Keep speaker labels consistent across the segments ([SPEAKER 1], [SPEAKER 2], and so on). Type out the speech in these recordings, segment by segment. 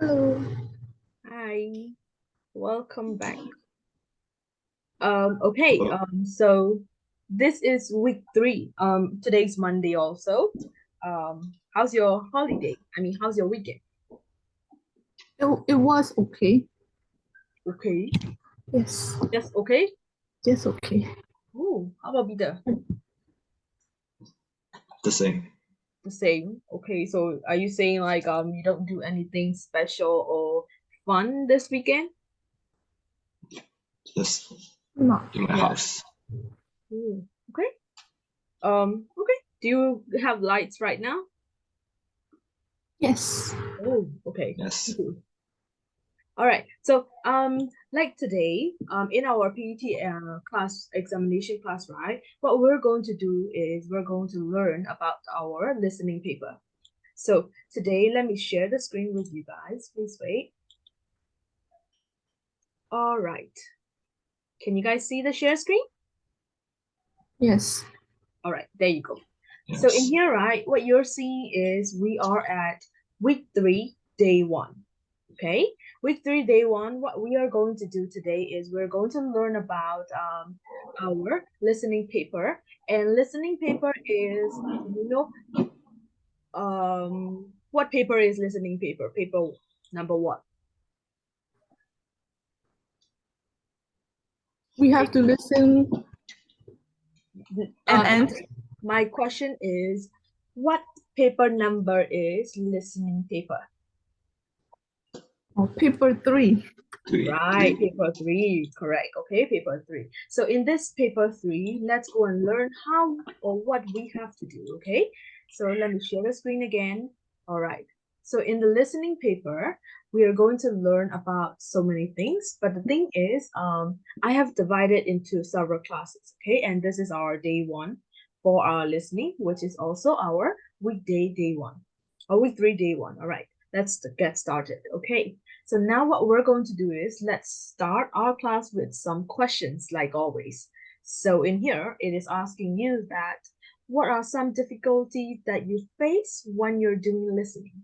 [SPEAKER 1] Hello.
[SPEAKER 2] Hi, welcome back. Okay, so this is week 3. Today's Monday also. How's your holiday? How's your weekend?
[SPEAKER 1] It was okay.
[SPEAKER 2] Okay,
[SPEAKER 1] Yes.
[SPEAKER 2] just okay.
[SPEAKER 1] Yes, okay.
[SPEAKER 2] Oh, how about Peter?
[SPEAKER 3] The same.
[SPEAKER 2] The same. Okay, so are you saying like you don't do anything special or fun this weekend?
[SPEAKER 3] Just
[SPEAKER 1] No.
[SPEAKER 3] in my
[SPEAKER 2] Yeah.
[SPEAKER 3] house.
[SPEAKER 2] Okay. Okay. Do you have lights right now?
[SPEAKER 1] Yes.
[SPEAKER 2] Oh, okay.
[SPEAKER 3] Yes.
[SPEAKER 2] All right. So, like today, in our PET class examination class, right? What we're going to do is we're going to learn about our listening paper. So today, let me share the screen with you guys. Please wait. All right. Can you guys see the share screen?
[SPEAKER 1] Yes.
[SPEAKER 2] All right. There you go.
[SPEAKER 3] Yes.
[SPEAKER 2] So in here, right, what you're seeing is we are at week 3, day 1. Okay, week 3, day 1. What we are going to do today is we're going to learn about our listening paper. And listening paper is, what paper is listening paper? Paper number what?
[SPEAKER 1] We have to listen and
[SPEAKER 2] Um,
[SPEAKER 1] answer.
[SPEAKER 2] my question is, what paper number is listening paper?
[SPEAKER 1] Paper 3.
[SPEAKER 2] Right, paper 3, correct. Okay, paper 3. So in this paper 3, let's go and learn how or what we have to do, okay? So let me share the screen again. All right. So in the listening paper, we are going to learn about so many things, but the thing is, I have divided into several classes, okay? And this is our day 1 for our listening, which is also our weekday day 1, or week 3 day 1. All right, let's get started, okay? So now what we're going to do is let's start our class with some questions like always. So in here, it is asking you that what are some difficulties that you face when you're doing listening?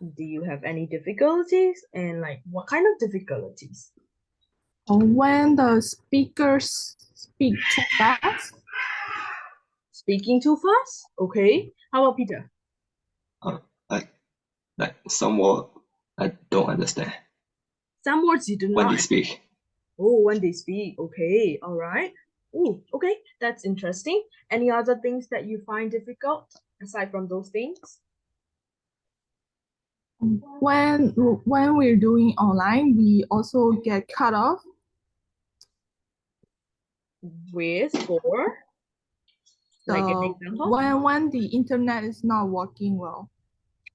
[SPEAKER 2] Do you have any difficulties and like what kind of difficulties?
[SPEAKER 1] When the speakers speak too fast.
[SPEAKER 2] Speaking too fast? Okay. How about Peter?
[SPEAKER 3] Like some word I don't understand
[SPEAKER 2] Some words you do
[SPEAKER 3] when
[SPEAKER 2] not.
[SPEAKER 3] they speak.
[SPEAKER 2] Oh, when they speak. Okay. All right. Oh, okay. That's interesting. Any other things that you find difficult aside from those things?
[SPEAKER 1] When we're doing online, we also get cut off.
[SPEAKER 2] With for like an
[SPEAKER 1] So
[SPEAKER 2] example?
[SPEAKER 1] when the internet is not working well.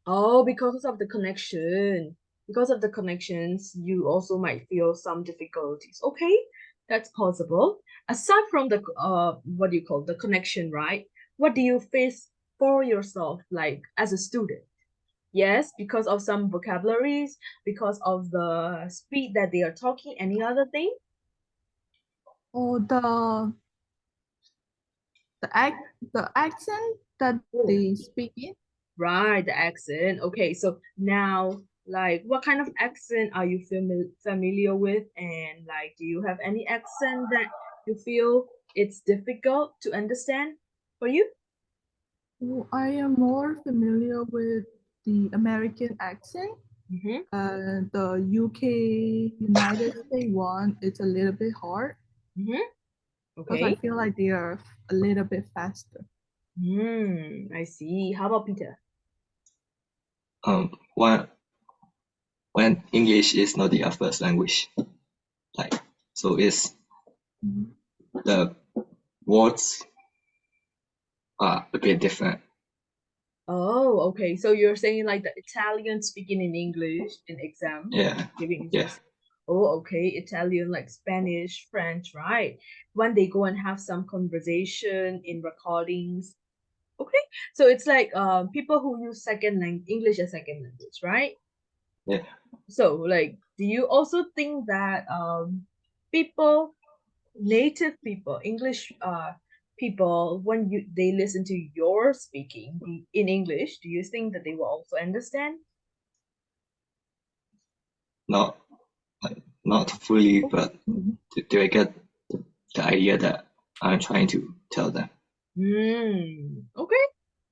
[SPEAKER 2] Oh, because of the connection. Because of the connections, you also might feel some difficulties. Okay, that's possible. Aside from the what do you call the connection, right? What do you face for yourself, like as a student? Yes, because of some vocabularies, because of the speed that they are talking. Any other thing?
[SPEAKER 1] Or the accent that
[SPEAKER 2] Oh,
[SPEAKER 1] they speak in.
[SPEAKER 2] right, the accent. Okay, so now, like, what kind of accent are you familiar with? And, like, do you have any accent that you feel it's difficult to understand for you?
[SPEAKER 1] Well, I am more familiar with the American accent.
[SPEAKER 2] Mm-hmm.
[SPEAKER 1] The UK United States one, it's a little bit hard
[SPEAKER 2] Mm-hmm.
[SPEAKER 1] because I
[SPEAKER 2] Okay.
[SPEAKER 1] feel like they are a little bit faster.
[SPEAKER 2] I see. How about Peter?
[SPEAKER 3] When English is not the first language, like so it's
[SPEAKER 1] Mhm.
[SPEAKER 3] the words are a bit different.
[SPEAKER 2] Oh, okay. So you're saying like the Italian speaking in English in exam,
[SPEAKER 3] Yeah.
[SPEAKER 2] giving
[SPEAKER 3] Yeah.
[SPEAKER 2] exams. Oh, okay. Italian like Spanish, French, right? When they go and have some conversation in recordings. Okay. So it's like people who use second language English as second language, right?
[SPEAKER 3] Yeah.
[SPEAKER 2] So like do you also think that people native people, English people, when they listen to your speaking in English, do you think that they will also understand?
[SPEAKER 3] Not like not fully, but they get the idea that I'm trying to tell them.
[SPEAKER 2] Okay.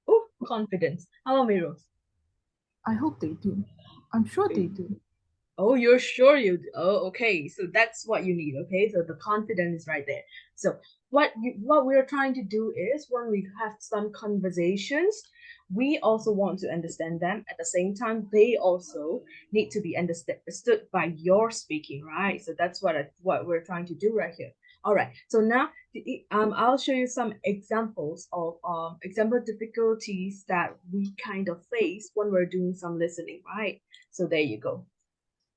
[SPEAKER 2] Oh, confidence. How about Miros?
[SPEAKER 1] I hope they do. I'm sure they do.
[SPEAKER 2] Oh, you're sure you do. Oh, okay. So that's what you need. Okay. So the confidence is right there. So what we're trying to do is when we have some conversations, we also want to understand them. At the same time, they also need to be understood by your speaking, right? So that's what we're trying to do right here. All right. So now, I'll show you some examples of example difficulties that we kind of face when we're doing some listening, right? So there you go.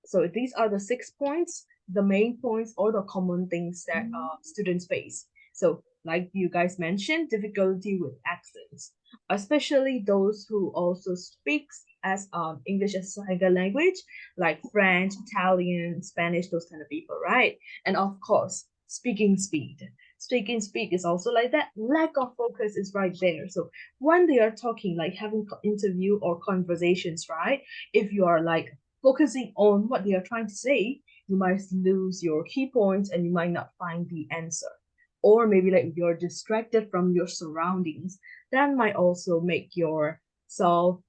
[SPEAKER 2] So these are the 6 points, the main points, or the common things that students face. So like you guys mentioned, difficulty with accents, especially those who also speaks as English as a second language, like French, Italian, Spanish, those kind of people, right? And of course, speaking speed. Speaking speed is also like that. Lack of focus is right there. So when they are talking, like having interview or conversations, right? If you are like focusing on what they are trying to say, you might lose your key points and you might not find the answer. Or maybe like you're distracted from your surroundings, that might also make yourself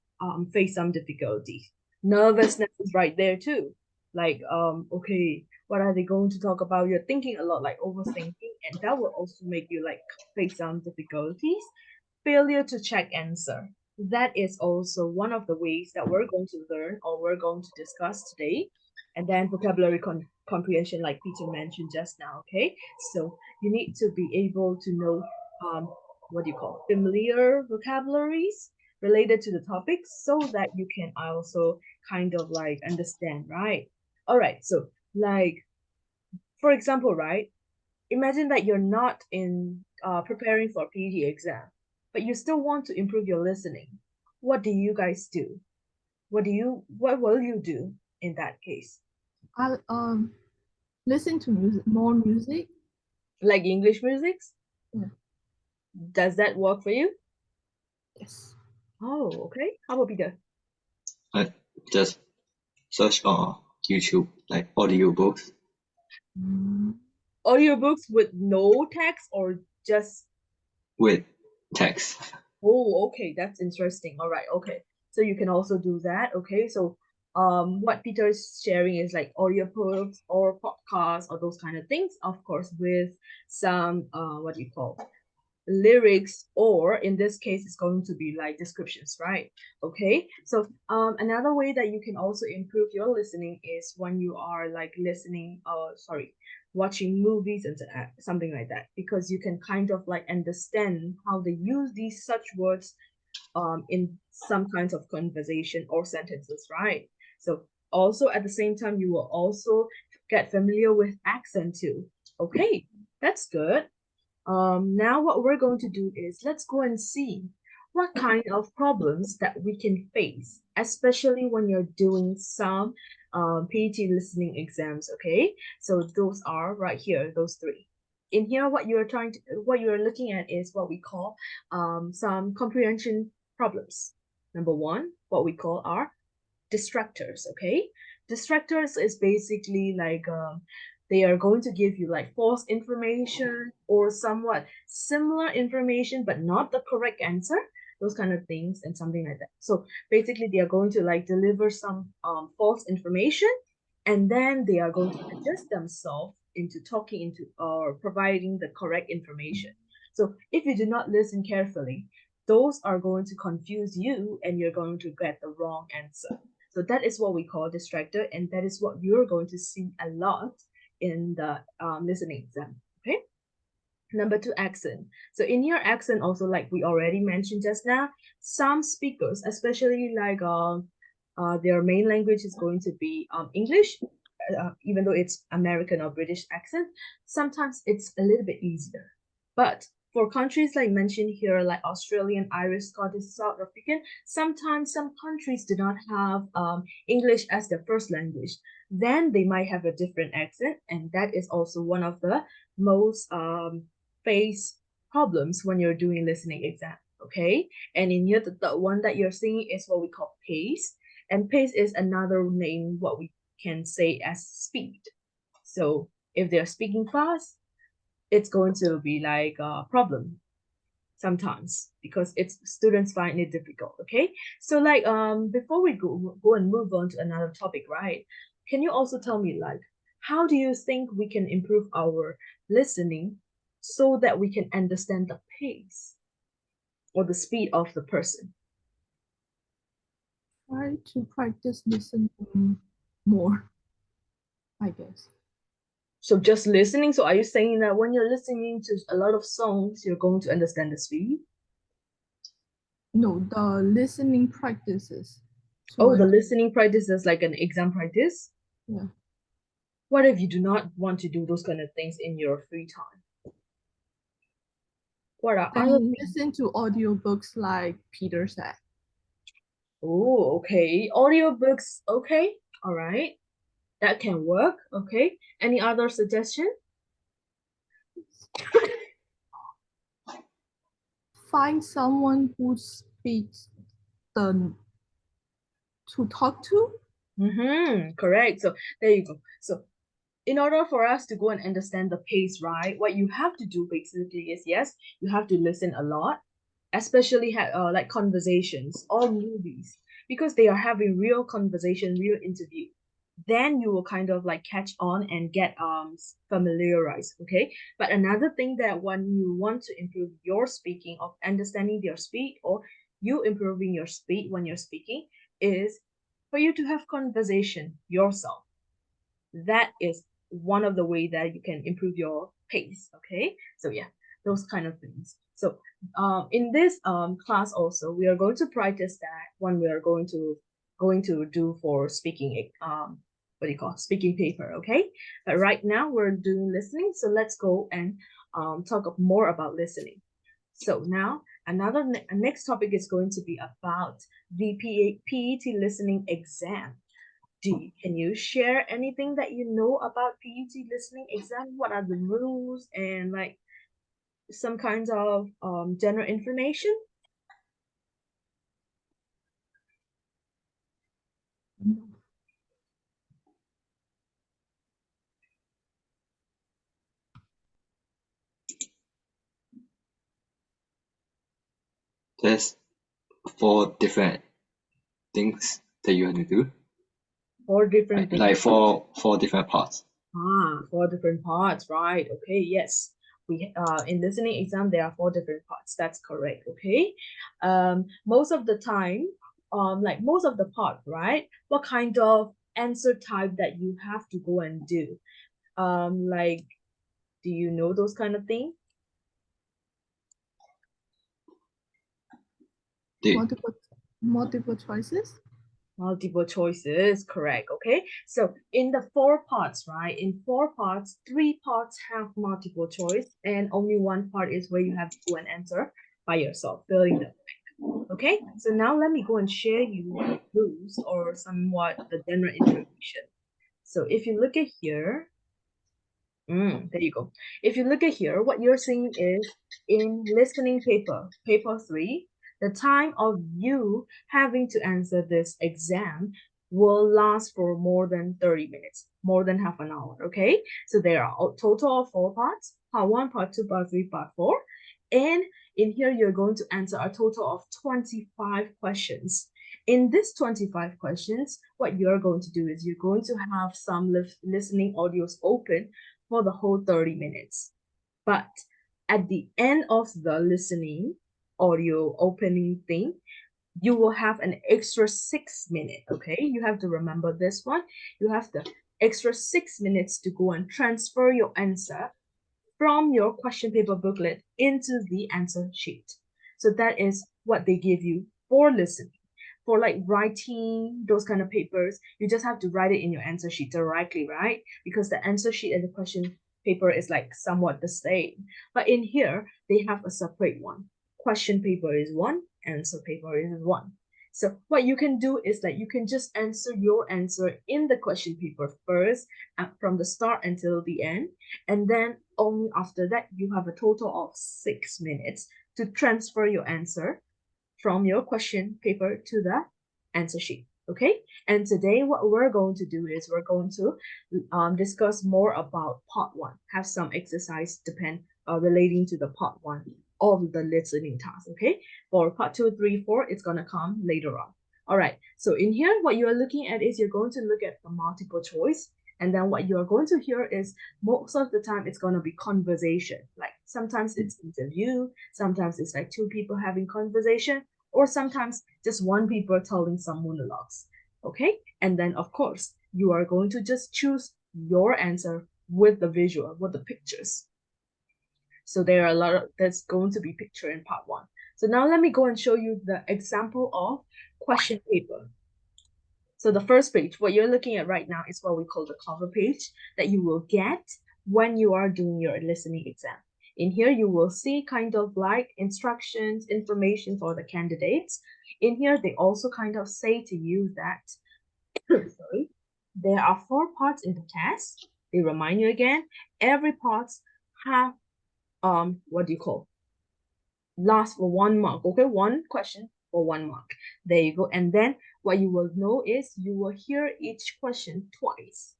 [SPEAKER 2] face some difficulties. Nervousness is right there too. Like, okay, what are they going to talk about? You're thinking a lot, like overthinking, and that will also make you like face some difficulties. Failure to check answer. That is also one of the ways that we're going to learn or we're going to discuss today. And then vocabulary comprehension, like Peter mentioned just now. Okay, so you need to be able to know what do you call familiar vocabularies related to the topic so that you can also kind of like understand, right? All right, so like for example, right? Imagine that you're not in preparing for a PhD exam, but you still want to improve your listening. What do you guys do? What will you do in that case?
[SPEAKER 1] I'll listen to music, more music.
[SPEAKER 2] Like English musics?
[SPEAKER 1] Yeah.
[SPEAKER 2] Does that work for you?
[SPEAKER 1] Yes.
[SPEAKER 2] Oh, okay. How about Peter?
[SPEAKER 3] I just search on YouTube like audiobooks
[SPEAKER 1] Mm,
[SPEAKER 2] Audiobooks with no text or just
[SPEAKER 3] with text.
[SPEAKER 2] oh, okay, that's interesting. All right, okay. So you can also do that. Okay, so what Peter is sharing is like audiobooks or podcasts or those kind of things, of course, with some what do you call lyrics, or in this case it's going to be like descriptions, right? Okay, so another way that you can also improve your listening is when you are like listening sorry, watching movies and something like that, because you can kind of like understand how they use these such words in some kinds of conversation or sentences, right? So also at the same time you will also get familiar with accent too. Okay, that's good. Now what we're going to do is let's go and see what kind of problems that we can face, especially when you're doing some PET listening exams. Okay, so those are right here, those three. In here, what you're looking at is what we call some comprehension problems. Number one, what we call are distractors. Okay, distractors is basically like they are going to give you like false information or somewhat similar information but not the correct answer, those kind of things and something like that. So basically they are going to like deliver some false information, and then they are going to adjust themselves into talking into or providing the correct information. So if you do not listen carefully, those are going to confuse you and you're going to get the wrong answer. So that is what we call distractor, and that is what you're going to see a lot in the listening exam. Okay. Number two, accent. So in your accent, also like we already mentioned just now, some speakers, especially like their main language is going to be English, even though it's American or British accent, sometimes it's a little bit easier. But for countries like mentioned here, like Australian, Irish, Scottish, South African, sometimes some countries do not have English as their first language. Then they might have a different accent, and that is also one of the most face problems when you're doing listening exam, okay? And in here, the one that you're seeing is what we call pace. And pace is another name, what we can say as speed. So if they're speaking fast, it's going to be like a problem sometimes because it's students find it difficult. Okay, so like before we go and move on to another topic, right? Can you also tell me like how do you think we can improve our listening so that we can understand the pace or the speed of the person?
[SPEAKER 1] Try to practice listening more, I guess.
[SPEAKER 2] So just listening. So are you saying that when you're listening to a lot of songs, you're going to understand the speed?
[SPEAKER 1] No, the listening practices.
[SPEAKER 2] Oh, the
[SPEAKER 1] So
[SPEAKER 2] listening practice is like an exam practice.
[SPEAKER 1] yeah,
[SPEAKER 2] What if you do not want to do those kind of things in your free time? What are other
[SPEAKER 1] then
[SPEAKER 2] things?
[SPEAKER 1] listen to audiobooks like Peter said.
[SPEAKER 2] Oh, okay. Audiobooks, okay. All right. That can work. Okay. Any other suggestion?
[SPEAKER 1] Find someone who speaks the to talk to.
[SPEAKER 2] Mm-hmm. Correct. So there you go. So in order for us to go and understand the pace, right, what you have to do basically is yes, you have to listen a lot, especially like conversations or movies, because they are having real conversation, real interview. Then you will kind of like catch on and get familiarized. Okay, but another thing that when you want to improve your speaking of understanding your speed or you improving your speed when you're speaking is for you to have conversation yourself. That is one of the way that you can improve your pace. Okay, so yeah, those kind of things. So in this class also we are going to practice that when we are going to do for speaking what do you call speaking paper. Okay, but right now we're doing listening, so let's go and talk more about listening. So now another next topic is going to be about the PET listening exam. Can you share anything that you know about PET listening exam? What are the rules and like some kinds of general information?
[SPEAKER 3] There's 4 different things that you have to do.
[SPEAKER 2] Four different things.
[SPEAKER 3] Like four different parts.
[SPEAKER 2] Four different parts, right? Okay, yes. We in listening exam there are four different parts. That's correct. Okay. Most of the time, like most of the part, right? What kind of answer type that you have to go and do? Like, do you know those kind of things?
[SPEAKER 3] The,
[SPEAKER 1] Multiple choices.
[SPEAKER 2] Multiple choices, correct. Okay, so in the four parts, right? In four parts, 3 parts have multiple choice, and only one part is where you have to go and answer by yourself, filling the okay. So now let me go and share you the rules or somewhat the general information. So if you look at here, there you go. If you look at here, what you're seeing is in listening paper 3, the time of you having to answer this exam will last for more than 30 minutes, more than half an hour, okay? So there are a total of 4 parts, part 1, part 2, part 3, part 4. And in here, you're going to answer a total of 25 questions. In this 25 questions, what you're going to do is you're going to have some listening audios open for the whole 30 minutes. But at the end of the listening audio opening thing, you will have an extra 6 minutes. Okay, you have to remember this one. You have the extra 6 minutes to go and transfer your answer from your question paper booklet into the answer sheet. So that is what they give you for listening. For like writing those kind of papers, you just have to write it in your answer sheet directly, right? Because the answer sheet and the question paper is like somewhat the same. But in here, they have a separate one. Question paper is one, answer paper is one. So what you can do is that you can just answer your answer in the question paper first, from the start until the end, and then only after that you have a total of 6 minutes to transfer your answer from your question paper to the answer sheet. Okay, and today what we're going to do is we're going to discuss more about part one, have some exercise relating to the part one of the listening task. Okay, for part 2, 3, 4, it's gonna come later on. All right, so in here what you're looking at is you're going to look at the multiple choice, and then what you're going to hear is most of the time it's going to be conversation. Like sometimes it's interview, sometimes it's like two people having conversation, or sometimes just one people telling some monologues. Okay, and then of course you are going to just choose your answer with the visual, with the pictures. So there are a lot of, that's going to be picture in part one. So now let me go and show you the example of question paper. So the first page, what you're looking at right now is what we call the cover page that you will get when you are doing your listening exam. In here, you will see kind of like instructions, information for the candidates. In here, they also kind of say to you that, sorry, there are 4 parts in the test. They remind you again, every part have, what do you call? Last for 1 mark, okay? 1 question for 1 mark. There you go. And then what you will know is you will hear each question twice.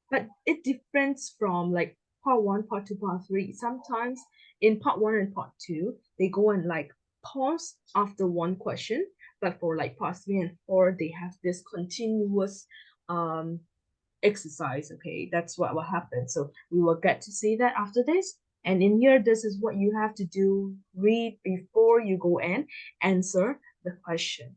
[SPEAKER 2] But it differs from like part 1, part 2, part 3. Sometimes in part 1 and part 2, they go and like pause after 1 question. But for like part 3 and 4, they have this continuous exercise. Okay, that's what will happen. So we will get to see that after this. And in here, this is what you have to do. Read before you go and answer the question.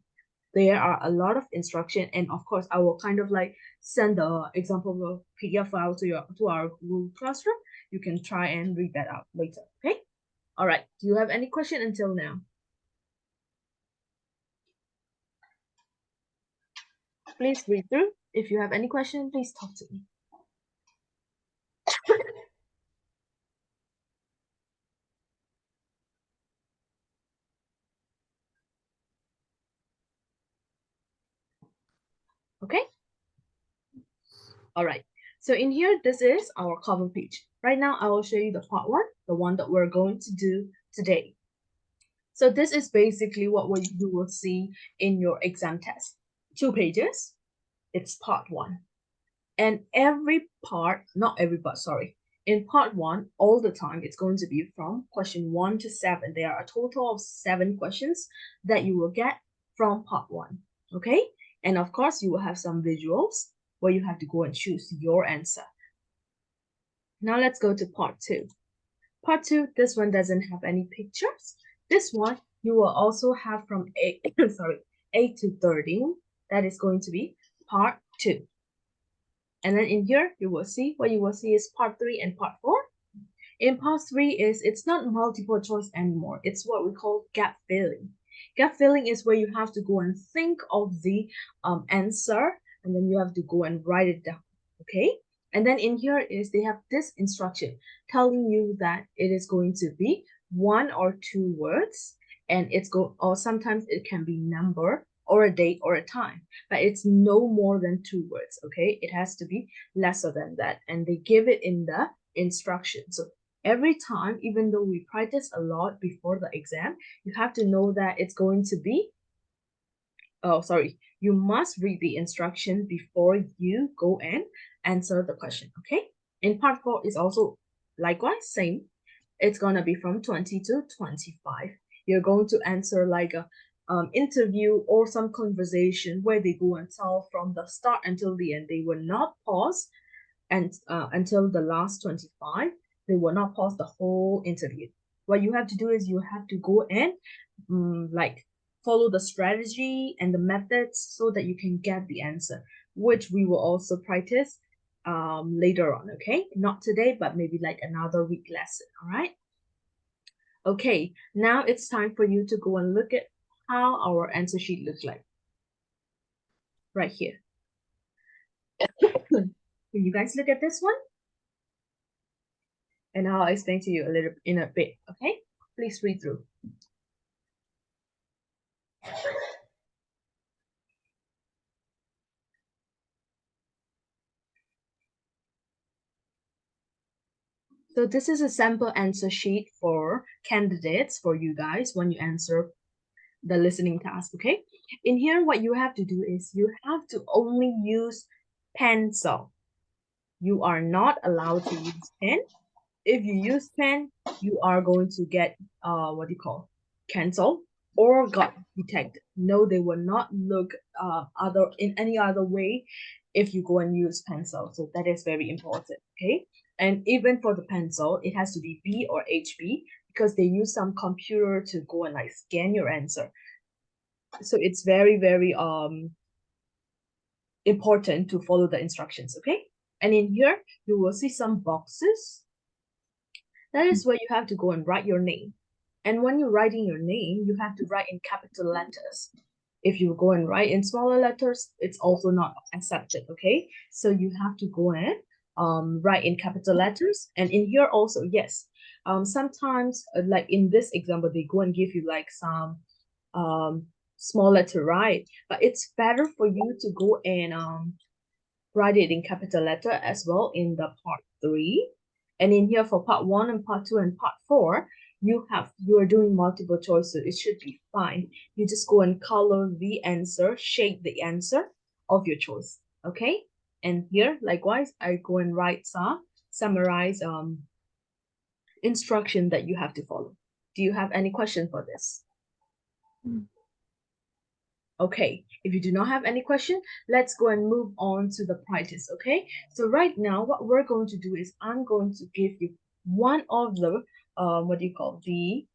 [SPEAKER 2] There are a lot of instruction, and of course, I will kind of like send the example PDF file to our Google Classroom. You can try and read that out later. Okay. All right. Do you have any question until now? Please read through. If you have any question, please talk to me. Okay. All right. So in here, this is our cover page. Right now, I will show you the part 1, the one that we're going to do today. So this is basically what you will see in your exam test. 2 pages. It's part 1. And every part, not every part, sorry. In part 1, all the time, it's going to be from question 1 to 7. There are a total of 7 questions that you will get from part 1. Okay? And of course, you will have some visuals where you have to go and choose your answer. Now let's go to part 2. Part 2, this one doesn't have any pictures. This one, you will also have from 8 to 13. That is going to be part 2. And then in here, you will see what you will see is part 3 and part 4. In part 3 it's not multiple choice anymore. It's what we call gap filling. Gap filling is where you have to go and think of the answer, and then you have to go and write it down. Okay. And then in here is they have this instruction telling you that it is going to be 1 or 2 words, and or sometimes it can be number or a date or a time, but it's no more than 2 words. Okay, it has to be lesser than that, and they give it in the instruction. So every time, even though we practice a lot before the exam, you have to know that it's going to be, you must read the instruction before you go and answer the question. Okay, in part 4 is also likewise same. It's gonna be from 20 to 25. You're going to answer like a interview or some conversation where they go and tell from the start until the end. They will not pause and until the last 25. They will not pause the whole interview. What you have to do is you have to go and like follow the strategy and the methods so that you can get the answer, which we will also practice later on. Okay, not today, but maybe like another week lesson. All right. Okay, now it's time for you to go and look at how our answer sheet looks like right here. Can you guys look at this one? And I'll explain to you a little in a bit. Okay, please read through. So this is a sample answer sheet for candidates, for you guys, when you answer the listening task, okay? In here, what you have to do is you have to only use pencil. You are not allowed to use pen. If you use pen, you are going to get what do you call, cancelled or got detected. No, they will not look other in any other way if you go and use pencil. So that is very important, okay? And even for the pencil, it has to be B or HB because they use some computer to go and like scan your answer. So it's very important to follow the instructions, okay? And in here, you will see some boxes. That is where you have to go and write your name. And when you're writing your name, you have to write in capital letters. If you go and write in smaller letters, it's also not accepted, okay? So you have to go and write in capital letters. And in here also, yes, sometimes like in this example, they go and give you like some small letter, right? But it's better for you to go and write it in capital letter as well in the part 3. And in here for part 1 and part 2 and part 4, you are doing multiple choice, so it should be fine. You just go and color the answer, shape the answer of your choice, okay? And here, likewise, I go and write some summarize instruction that you have to follow. Do you have any question for this? Okay, if you do not have any question, let's go and move on to the practice, okay? So right now, what we're going to do is I'm going to give you one of the, the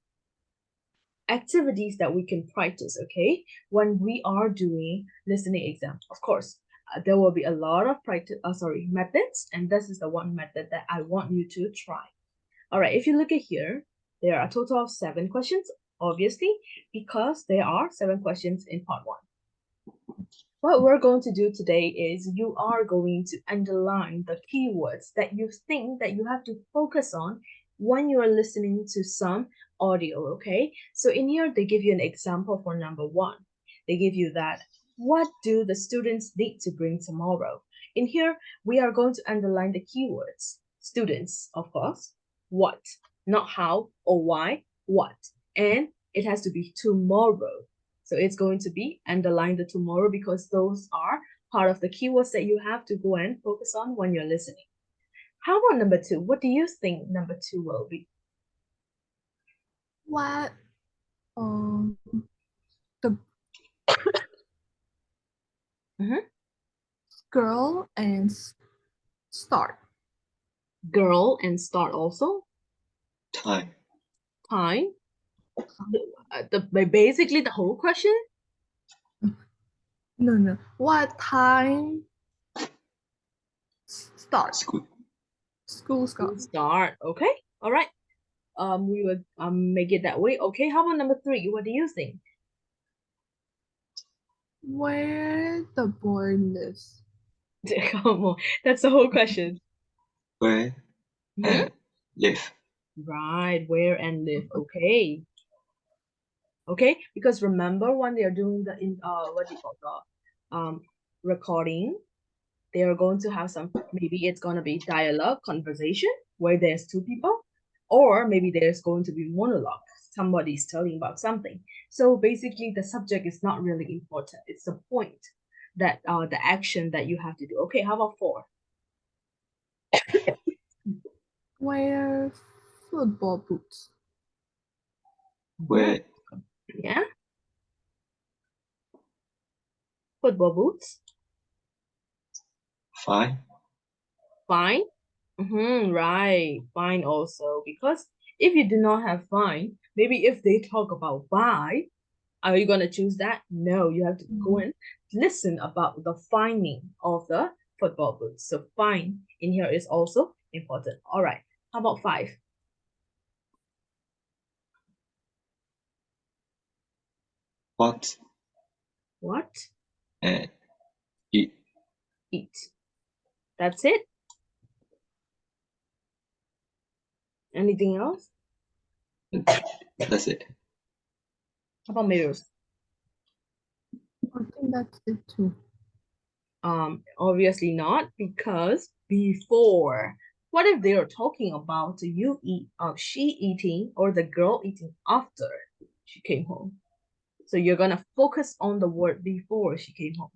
[SPEAKER 2] activities that we can practice, okay? When we are doing listening exam. Of course, there will be a lot of methods, and this is the one method that I want you to try. All right, if you look at here, there are a total of 7 questions, obviously, because there are 7 questions in part 1. What we're going to do today is you are going to underline the keywords that you think that you have to focus on when you are listening to some audio, okay? So in here, they give you an example for number 1. They give you that, what do the students need to bring tomorrow? In here, we are going to underline the keywords. Students, of course. What? Not how or why, what? And it has to be tomorrow. So it's going to be underline the tomorrow because those are part of the keywords that you have to go and focus on when you're listening. How about number 2? What do you think number 2 will be?
[SPEAKER 1] What the girl and start.
[SPEAKER 2] Girl and start also.
[SPEAKER 3] Time.
[SPEAKER 2] Time. Basically the whole question.
[SPEAKER 1] No. What time start? School start.
[SPEAKER 2] Start. Okay. All right. We would make it that way. Okay. How about number 3? What do you think?
[SPEAKER 1] Where the boy lives.
[SPEAKER 2] Come on. That's the whole question.
[SPEAKER 3] Where and live.
[SPEAKER 2] Right. Where and live. Okay. Okay, because remember when they are doing the recording, they are going to have some, maybe it's going to be dialogue conversation where there's 2 people, or maybe there's going to be monologue, somebody's telling about something. So basically the subject is not really important, it's the point that the action that you have to do. Okay, how about 4?
[SPEAKER 1] Wear football boots.
[SPEAKER 3] Where
[SPEAKER 2] Yeah, football boots.
[SPEAKER 3] fine.
[SPEAKER 2] Fine. Right, fine also, because if you do not have fine, maybe if they talk about buy, are you gonna choose that? No, you have to go and listen about the finding of the football boots. So fine in here is also important. All right, how about 5?
[SPEAKER 3] What
[SPEAKER 2] What?
[SPEAKER 3] and eat.
[SPEAKER 2] Eat. That's it. Anything else?
[SPEAKER 3] That's it.
[SPEAKER 2] How about mirrors?
[SPEAKER 1] I think that's it too.
[SPEAKER 2] Obviously not, because before What if they are talking about she eating or the girl eating after she came home? So you're gonna focus on the word before she came home.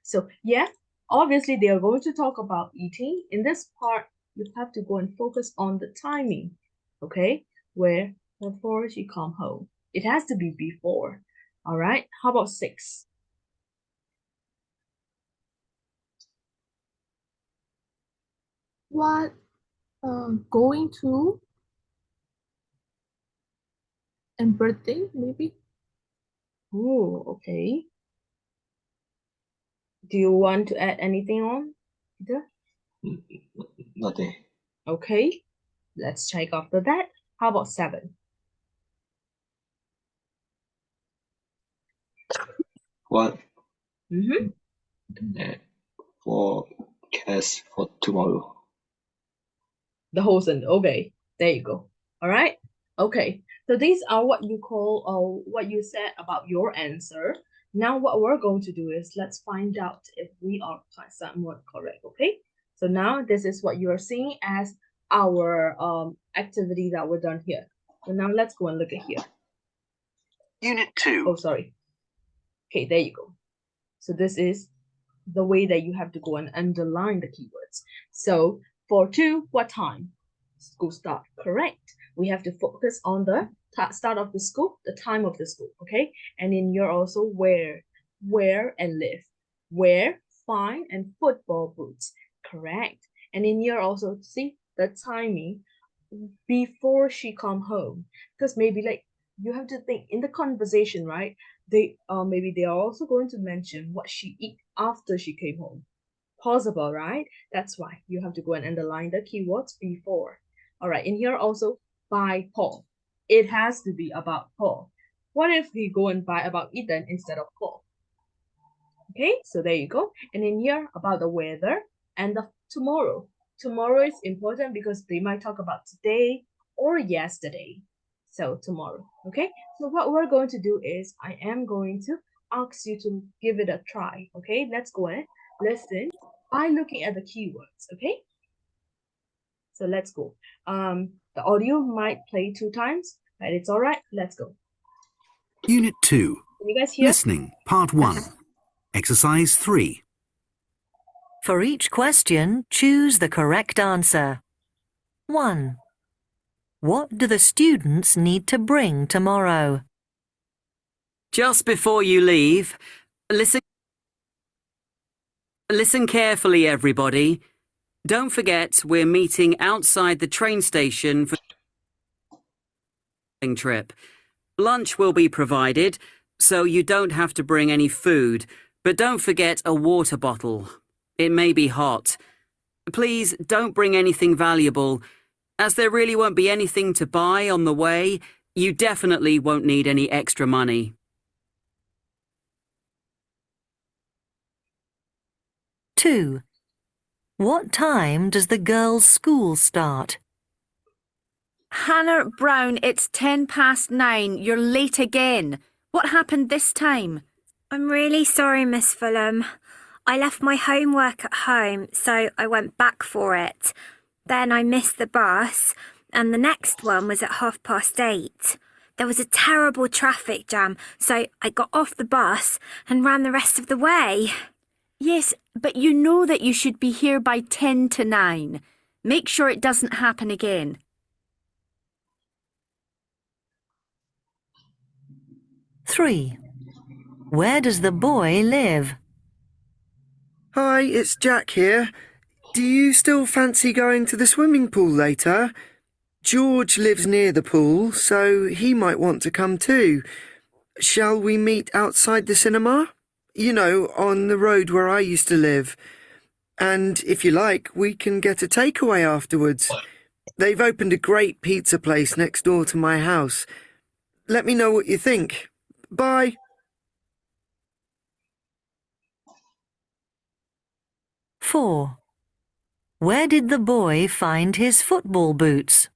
[SPEAKER 2] So yeah, obviously they are going to talk about eating. In this part, you have to go and focus on the timing, okay? Where before she come home. It has to be before. All right. How about 6?
[SPEAKER 1] What going to and birthday maybe?
[SPEAKER 2] Oh, okay. Do you want to add anything on, Peter?
[SPEAKER 3] Nothing.
[SPEAKER 2] Okay. Let's check after that. How about 7?
[SPEAKER 3] What
[SPEAKER 2] Mm-hmm.
[SPEAKER 3] forecast for tomorrow?
[SPEAKER 2] The whole sentence. Okay, there you go. All right. Okay. So these are what you call what you said about your answer. Now what we're going to do is let's find out if we are somewhat correct. Okay. So now this is what you are seeing as our activity that we're done here. So now let's go and look at here.
[SPEAKER 4] Unit 2.
[SPEAKER 2] Oh, sorry. Okay, there you go. So this is the way that you have to go and underline the keywords. So for 2, what time? School start. Correct. We have to focus on the start of the school, the time of the school, okay? And in your also where and live. Where, fine, and football boots. Correct. And in your also see the timing before she come home. Because maybe like you have to think in the conversation, right? They maybe they are also going to mention what she eat after she came home. Possible, right? That's why you have to go and underline the keywords before. All right, in here also by Paul. It has to be about Paul. What if we go and buy about Ethan instead of Paul? Okay, so there you go. And in here about the weather and the tomorrow. Tomorrow is important because they might talk about today or yesterday. So tomorrow, okay? So what we're going to do is I am going to ask you to give it a try, okay? Let's go and listen by looking at the keywords, okay? So let's go. The audio might play 2 times, but it's all right. Let's go.
[SPEAKER 4] Unit 2.
[SPEAKER 2] Can you guys hear?
[SPEAKER 4] Listening, Part 1. Exercise 3.
[SPEAKER 5] For each question, choose the correct answer. 1. What do the students need to bring tomorrow?
[SPEAKER 6] Just before you leave, listen carefully, everybody. Don't forget we're meeting outside the train station for the trip. Lunch will be provided, so you don't have to bring any food, but don't forget a water bottle. It may be hot. Please don't bring anything valuable. As there really won't be anything to buy on the way, you definitely won't need any extra money.
[SPEAKER 5] 2. What time does the girls' school start?
[SPEAKER 7] Hannah Brown, it's 9:10. You're late again. What happened this time?
[SPEAKER 8] I'm really sorry, Miss Fulham. I left my homework at home, so I went back for it. Then I missed the bus, and the next one was at 8:30. There was a terrible traffic jam, so I got off the bus and ran the rest of the way.
[SPEAKER 7] Yes, but you know that you should be here by 9:10. Make sure it doesn't happen again.
[SPEAKER 5] 3. Where does the boy live?
[SPEAKER 9] Hi, it's Jack here. Do you still fancy going to the swimming pool later? George lives near the pool, so he might want to come too. Shall we meet outside the cinema? You know, on the road where I used to live. And if you like, we can get a takeaway afterwards. They've opened a great pizza place next door to my house. Let me know what you think. Bye.
[SPEAKER 5] Four. Where did the boy find his football boots?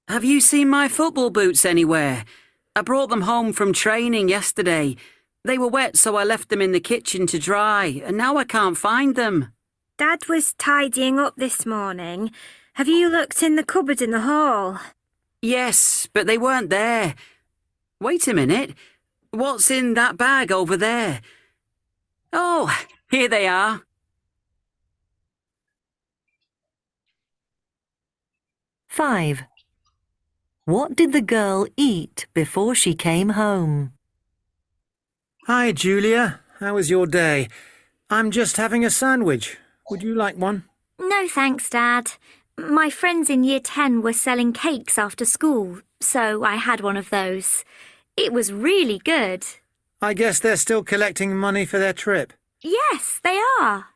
[SPEAKER 6] Have you seen my football boots anywhere? I brought them home from training yesterday. They were wet, so I left them in the kitchen to dry, and now I can't find them.
[SPEAKER 8] Dad was tidying up this morning. Have you looked in the cupboard in the hall?
[SPEAKER 6] Yes, but they weren't there. Wait a minute. What's in that bag over there? Oh, here they are.
[SPEAKER 5] Five. What did the girl eat before she came home?
[SPEAKER 10] Hi, Julia. How was your day? I'm just having a sandwich. Would you like one?
[SPEAKER 8] No thanks, Dad. My friends in Year 10 were selling cakes after school, so I had one of those. It was really good.
[SPEAKER 10] I guess they're still collecting money for their trip.
[SPEAKER 8] Yes, they are.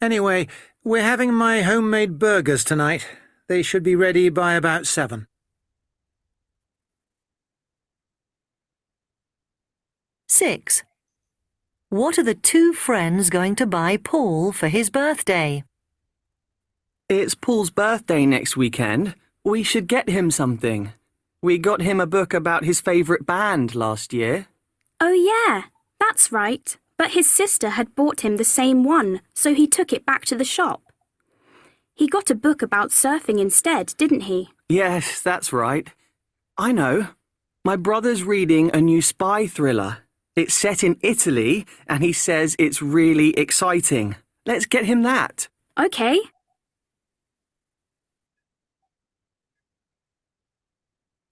[SPEAKER 10] Anyway, we're having my homemade burgers tonight. They should be ready by about 7.
[SPEAKER 5] 6. What are the two friends going to buy Paul for his birthday?
[SPEAKER 11] It's Paul's birthday next weekend. We should get him something. We got him a book about his favourite band last year.
[SPEAKER 12] Oh yeah, that's right. But his sister had bought him the same one, so he took it back to the shop. He got a book about surfing instead, didn't he?
[SPEAKER 11] Yes, that's right. I know. My brother's reading a new spy thriller. It's set in Italy, and he says it's really exciting. Let's get him that.
[SPEAKER 12] Okay.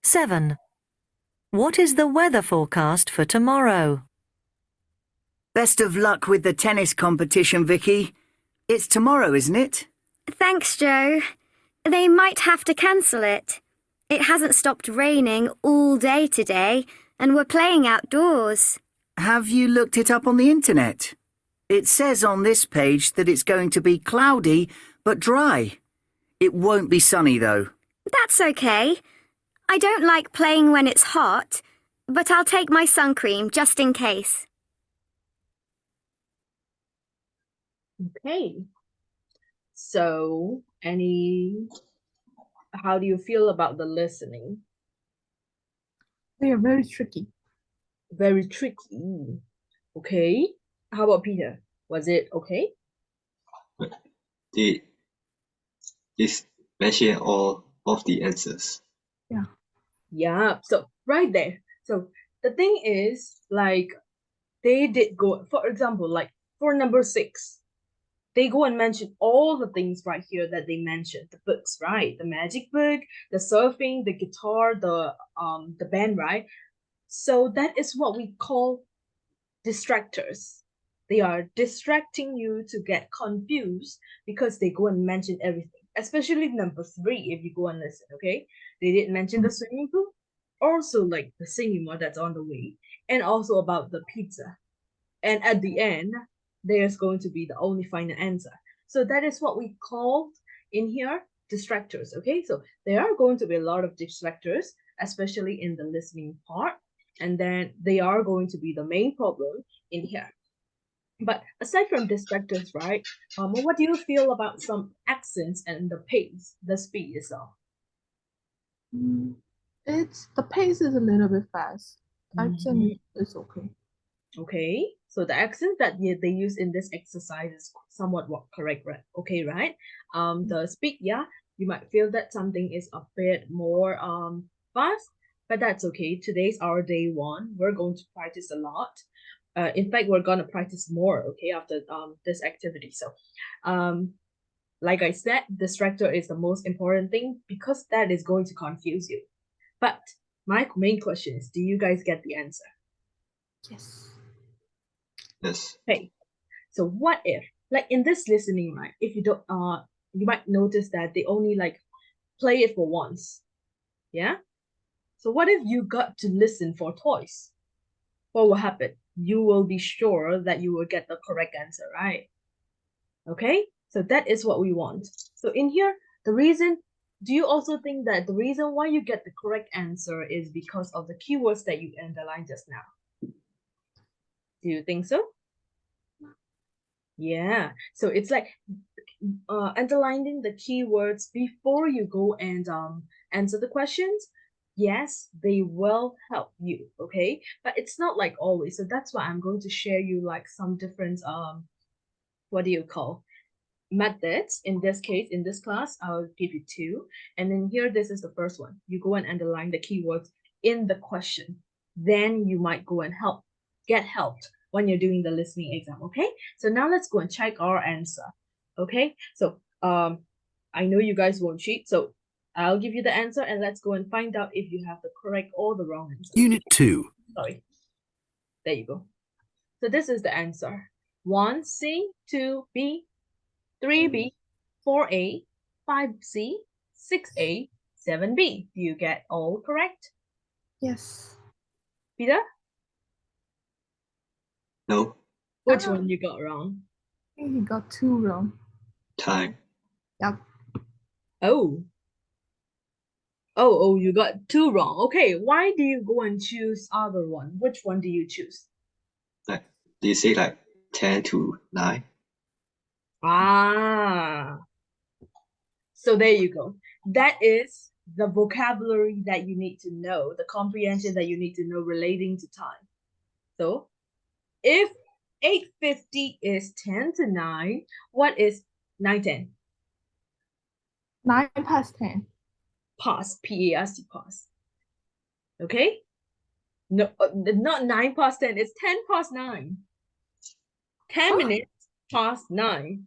[SPEAKER 5] 7. What is the weather forecast for tomorrow?
[SPEAKER 13] Best of luck with the tennis competition, Vicky. It's tomorrow, isn't it?
[SPEAKER 8] Thanks, Joe. They might have to cancel it. It hasn't stopped raining all day today, and we're playing outdoors.
[SPEAKER 13] Have you looked it up on the internet? It says on this page that it's going to be cloudy but dry. It won't be sunny, though.
[SPEAKER 8] That's okay. I don't like playing when it's hot, but I'll take my sun cream just in case.
[SPEAKER 2] Okay. So, how do you feel about the listening?
[SPEAKER 1] They are very tricky.
[SPEAKER 2] Very tricky. Okay. How about Peter? Was it okay?
[SPEAKER 3] They mention all of the answers.
[SPEAKER 1] Yeah.
[SPEAKER 2] Yeah. So right there. So the thing is, like, they did go, for example, like for number 6, they go and mention all the things right here that they mentioned. The books, right? The magic book, the surfing, the guitar, the band, right? So that is what we call distractors. They are distracting you to get confused because they go and mention everything. Especially number 3, if you go and listen, okay? They did mention the swimming pool, also like the cinema that's on the way, and also about the pizza. And at the end, there's going to be the only final answer. So that is what we call in here distractors, okay? So there are going to be a lot of distractors, especially in the listening part, and then they are going to be the main problem in here. But aside from distractors, right, what do you feel about some accents and the pace, the speed itself?
[SPEAKER 1] The pace is a little bit fast. Accent is okay.
[SPEAKER 2] Okay, so the accent that they use in this exercise is somewhat correct, right? Okay, right? The speed, yeah, you might feel that something is a bit more fast, but that's okay. Today's our day 1. We're going to practice a lot. In fact, we're gonna practice more, okay, after this activity. So, like I said, distractor is the most important thing because that is going to confuse you. But my main question is, do you guys get the answer?
[SPEAKER 1] Yes.
[SPEAKER 3] Yes.
[SPEAKER 2] Okay. So what if, like in this listening, right? If you don't, you might notice that they only like play it for once. Yeah. So what if you got to listen for twice? What will happen? You will be sure that you will get the correct answer, right? Okay, so that is what we want. So in here, the reason, do you also think that the reason why you get the correct answer is because of the keywords that you underlined just now? Do you think so? Yeah, so it's like underlining the keywords before you go and answer the questions. Yes, they will help you, okay? But it's not like always. So that's why I'm going to share you like some different what do you call? methods. In this case, in this class, I'll give you 2. And then here, this is the first one. You go and underline the keywords in the question. Then you might go and get helped when you're doing the listening exam, okay? So now let's go and check our answer, okay? So I know you guys won't cheat, so I'll give you the answer and let's go and find out if you have the correct or the wrong answer.
[SPEAKER 4] Unit 2.
[SPEAKER 2] Sorry. There you go. So this is the answer. 1C, 2B, 3B, 4A, 5C, 6A, 7B. Do you get all correct?
[SPEAKER 1] Yes.
[SPEAKER 2] Peter?
[SPEAKER 3] No.
[SPEAKER 2] Which one you got wrong?
[SPEAKER 1] I think he got 2 wrong.
[SPEAKER 3] Time.
[SPEAKER 1] Yep.
[SPEAKER 2] Oh. Oh, you got 2 wrong. Okay, why do you go and choose other one? Which one do you choose?
[SPEAKER 3] Like, do you say like 10 to 9?
[SPEAKER 2] Ah. So there you go. That is the vocabulary that you need to know, the comprehension that you need to know relating to time. So if 8:50 is 10 to 9, what is 9:10?
[SPEAKER 1] 9 past 10.
[SPEAKER 2] Past, P-A-S-T, past. Okay? No, not 9 past 10, it's 10 past 9. 10 minutes past 9.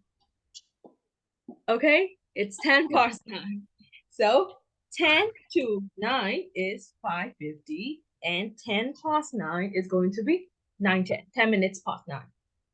[SPEAKER 2] Okay? It's 10 past 9. So 10 to 9 is 5:50 and 10 past 9 is going to be 9:10, 10 minutes past 9.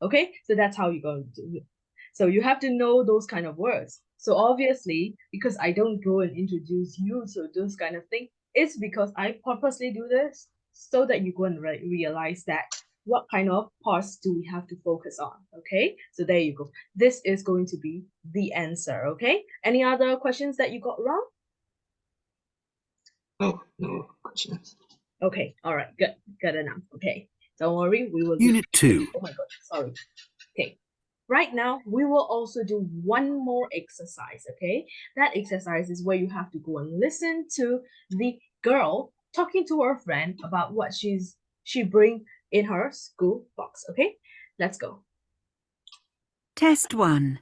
[SPEAKER 2] Okay? So that's how you're going to do it. So you have to know those kind of words. So obviously, because I don't go and introduce you to those kind of thing, it's because I purposely do this so that you go and realize that what kind of parts do we have to focus on, okay? So there you go. This is going to be the answer, okay? Any other questions that you got wrong?
[SPEAKER 3] No questions.
[SPEAKER 2] Okay, all right, good enough. Okay, don't worry, we will
[SPEAKER 4] Unit 2.
[SPEAKER 2] Oh my god, sorry. Okay, right now we will also do one more exercise, okay? That exercise is where you have to go and listen to the girl talking to her friend about what she bring in her school box, okay? Let's go.
[SPEAKER 14] Test 1.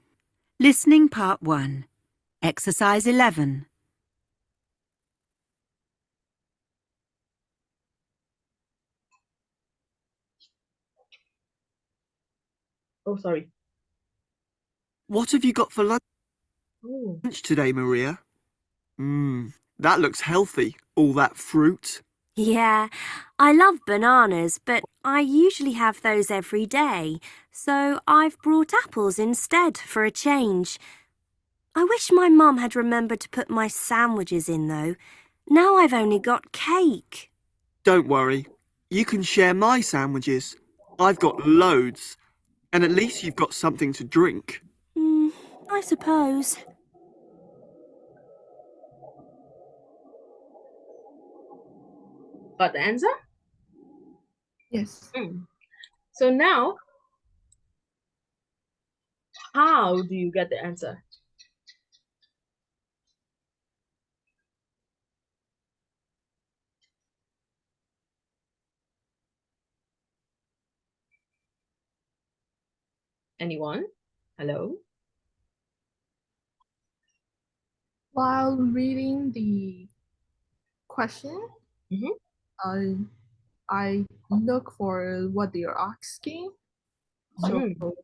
[SPEAKER 14] Listening Part 1. Exercise 11.
[SPEAKER 2] Oh, sorry.
[SPEAKER 9] What have you got for lunch
[SPEAKER 2] Oh.
[SPEAKER 9] today, Maria? That looks healthy, all that fruit.
[SPEAKER 8] Yeah, I love bananas, but I usually have those every day, so I've brought apples instead for a change. I wish my mum had remembered to put my sandwiches in, though. Now I've only got cake.
[SPEAKER 9] Don't worry, you can share my sandwiches. I've got loads, and at least you've got something to drink.
[SPEAKER 8] I suppose.
[SPEAKER 2] Got the answer?
[SPEAKER 1] Yes.
[SPEAKER 2] So now, how do you get the answer? Anyone? Hello?
[SPEAKER 1] While reading the question, I look for what they are asking. So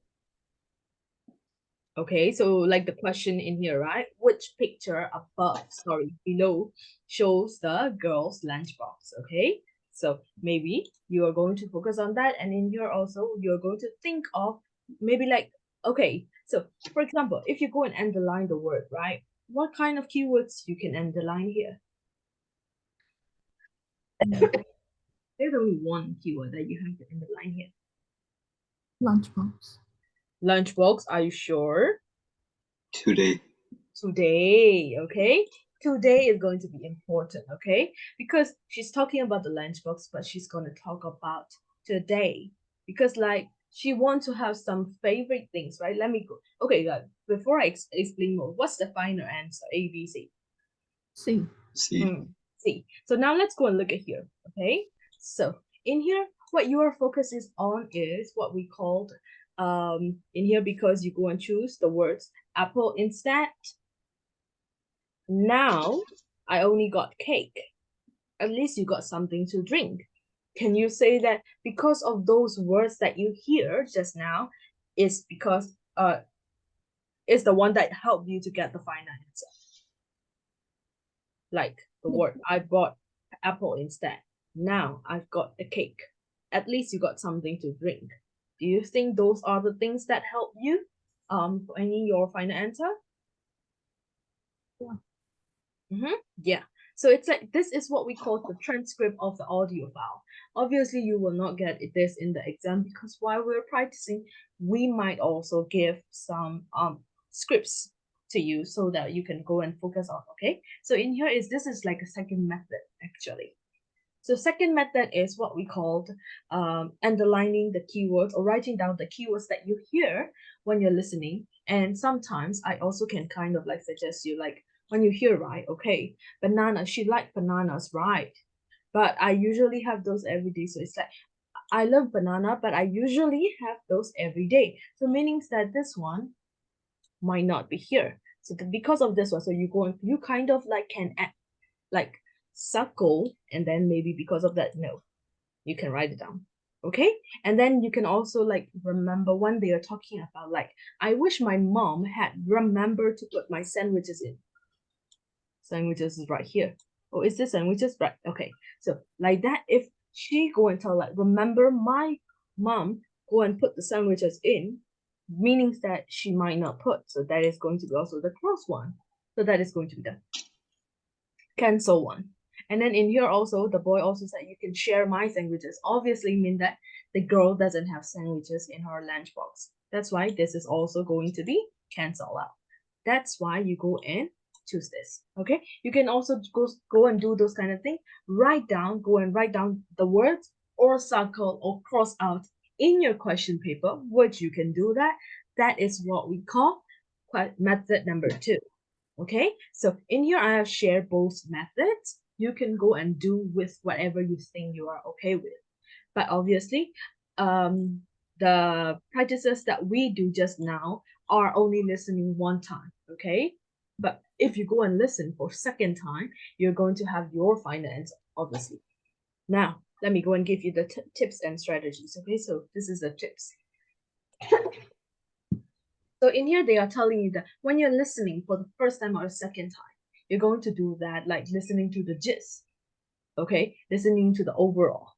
[SPEAKER 2] Okay, so like the question in here, right? Which picture below shows the girl's lunchbox, okay? So maybe you are going to focus on that, and in here also, you're going to think of maybe like, okay, so for example, if you go and underline the word, right? What kind of keywords you can underline here? There's only one keyword that you have to underline here.
[SPEAKER 1] Lunchbox.
[SPEAKER 2] Lunchbox, are you sure?
[SPEAKER 3] Today.
[SPEAKER 2] Today, okay? Today is going to be important, okay? Because she's talking about the lunchbox, but she's going to talk about today. Because like, she wants to have some favorite things, right? Let me go. Okay, guys, before I explain more, what's the final answer? A, B, C?
[SPEAKER 1] C.
[SPEAKER 2] C. So now let's go and look at here, okay? So in here, what your focus is on is what we called in here, because you go and choose the words apple instead. Now I only got cake. At least you got something to drink. Can you say that because of those words that you hear just now is because is the one that helped you to get the final answer? Like the word, I bought apple instead. Now I've got a cake. At least you got something to drink. Do you think those are the things that help you finding your final answer?
[SPEAKER 1] Yeah.
[SPEAKER 2] Yeah. So it's like this is what we call the transcript of the audio file. Obviously, you will not get this in the exam because while we're practicing, we might also give some scripts to you so that you can go and focus on. Okay. So in here this is like a second method actually. So second method is what we called underlining the keywords or writing down the keywords that you hear when you're listening. And sometimes I also can kind of like suggest you like when you hear, right, okay, banana, she liked bananas, right? But I usually have those every day. So it's like, I love banana, but I usually have those every day. So meaning that this one might not be here. So because of this one, so you go and you kind of like can add, like circle, and then maybe because of that, no, you can write it down. Okay, and then you can also like remember when they are talking about like, I wish my mom had remembered to put my sandwiches in. Sandwiches is right here. Oh, is this sandwiches? Right. Okay. So like that, if she go and tell like, remember my mom go and put the sandwiches in, meaning that she might not put. So that is going to be also the cross one. So that is going to be the cancel one. And then in here also, the boy also said you can share my sandwiches. Obviously mean that the girl doesn't have sandwiches in her lunchbox. That's why this is also going to be cancel out. That's why you go and choose this. Okay, you can also go and do those kind of things. Go and write down the words or circle or cross out in your question paper, which you can do that. That is what we call method number 2. Okay, so in here I have shared both methods. You can go and do with whatever you think you are okay with. But obviously, the practices that we do just now are only listening one time, okay? But if you go and listen for second time, you're going to have your final answer, obviously. Now, let me go and give you the tips and strategies, okay? So this is the tips. So in here, they are telling you that when you're listening for the first time or a second time, you're going to do that like listening to the gist, okay? Listening to the overall.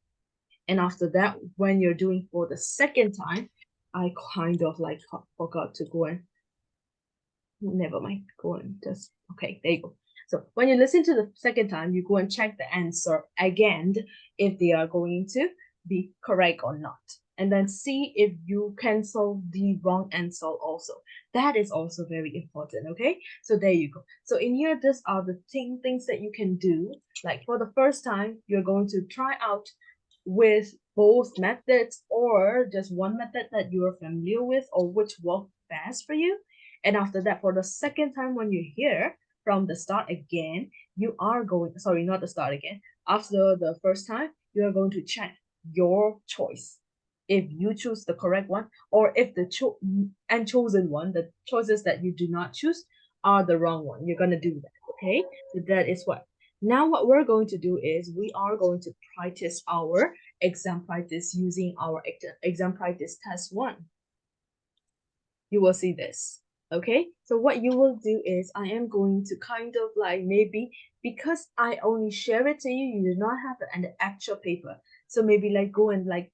[SPEAKER 2] And after that, when you're doing for the second time, I kind of like forgot to go and, never mind, go and just, okay, there you go. So when you listen to the second time, you go and check the answer again if they are going to be correct or not. And then see if you cancel the wrong answer also. That is also very important, okay? So there you go. So in here, these are the things that you can do. Like for the first time, you're going to try out with both methods or just one method that you are familiar with or which works best for you. And after that, for the second time when you hear from the start again, you are going, sorry, not the start again. After the first time, you are going to check your choice. If you choose the correct one, or if the chosen one, the choices that you do not choose are the wrong one, you're going to do that, okay? So that is what. Now what we're going to do is we are going to practice our exam practice using our exam practice test 1. You will see this, okay? So what you will do is I am going to kind of like maybe, because I only share it to you, you do not have an actual paper. So maybe like go and like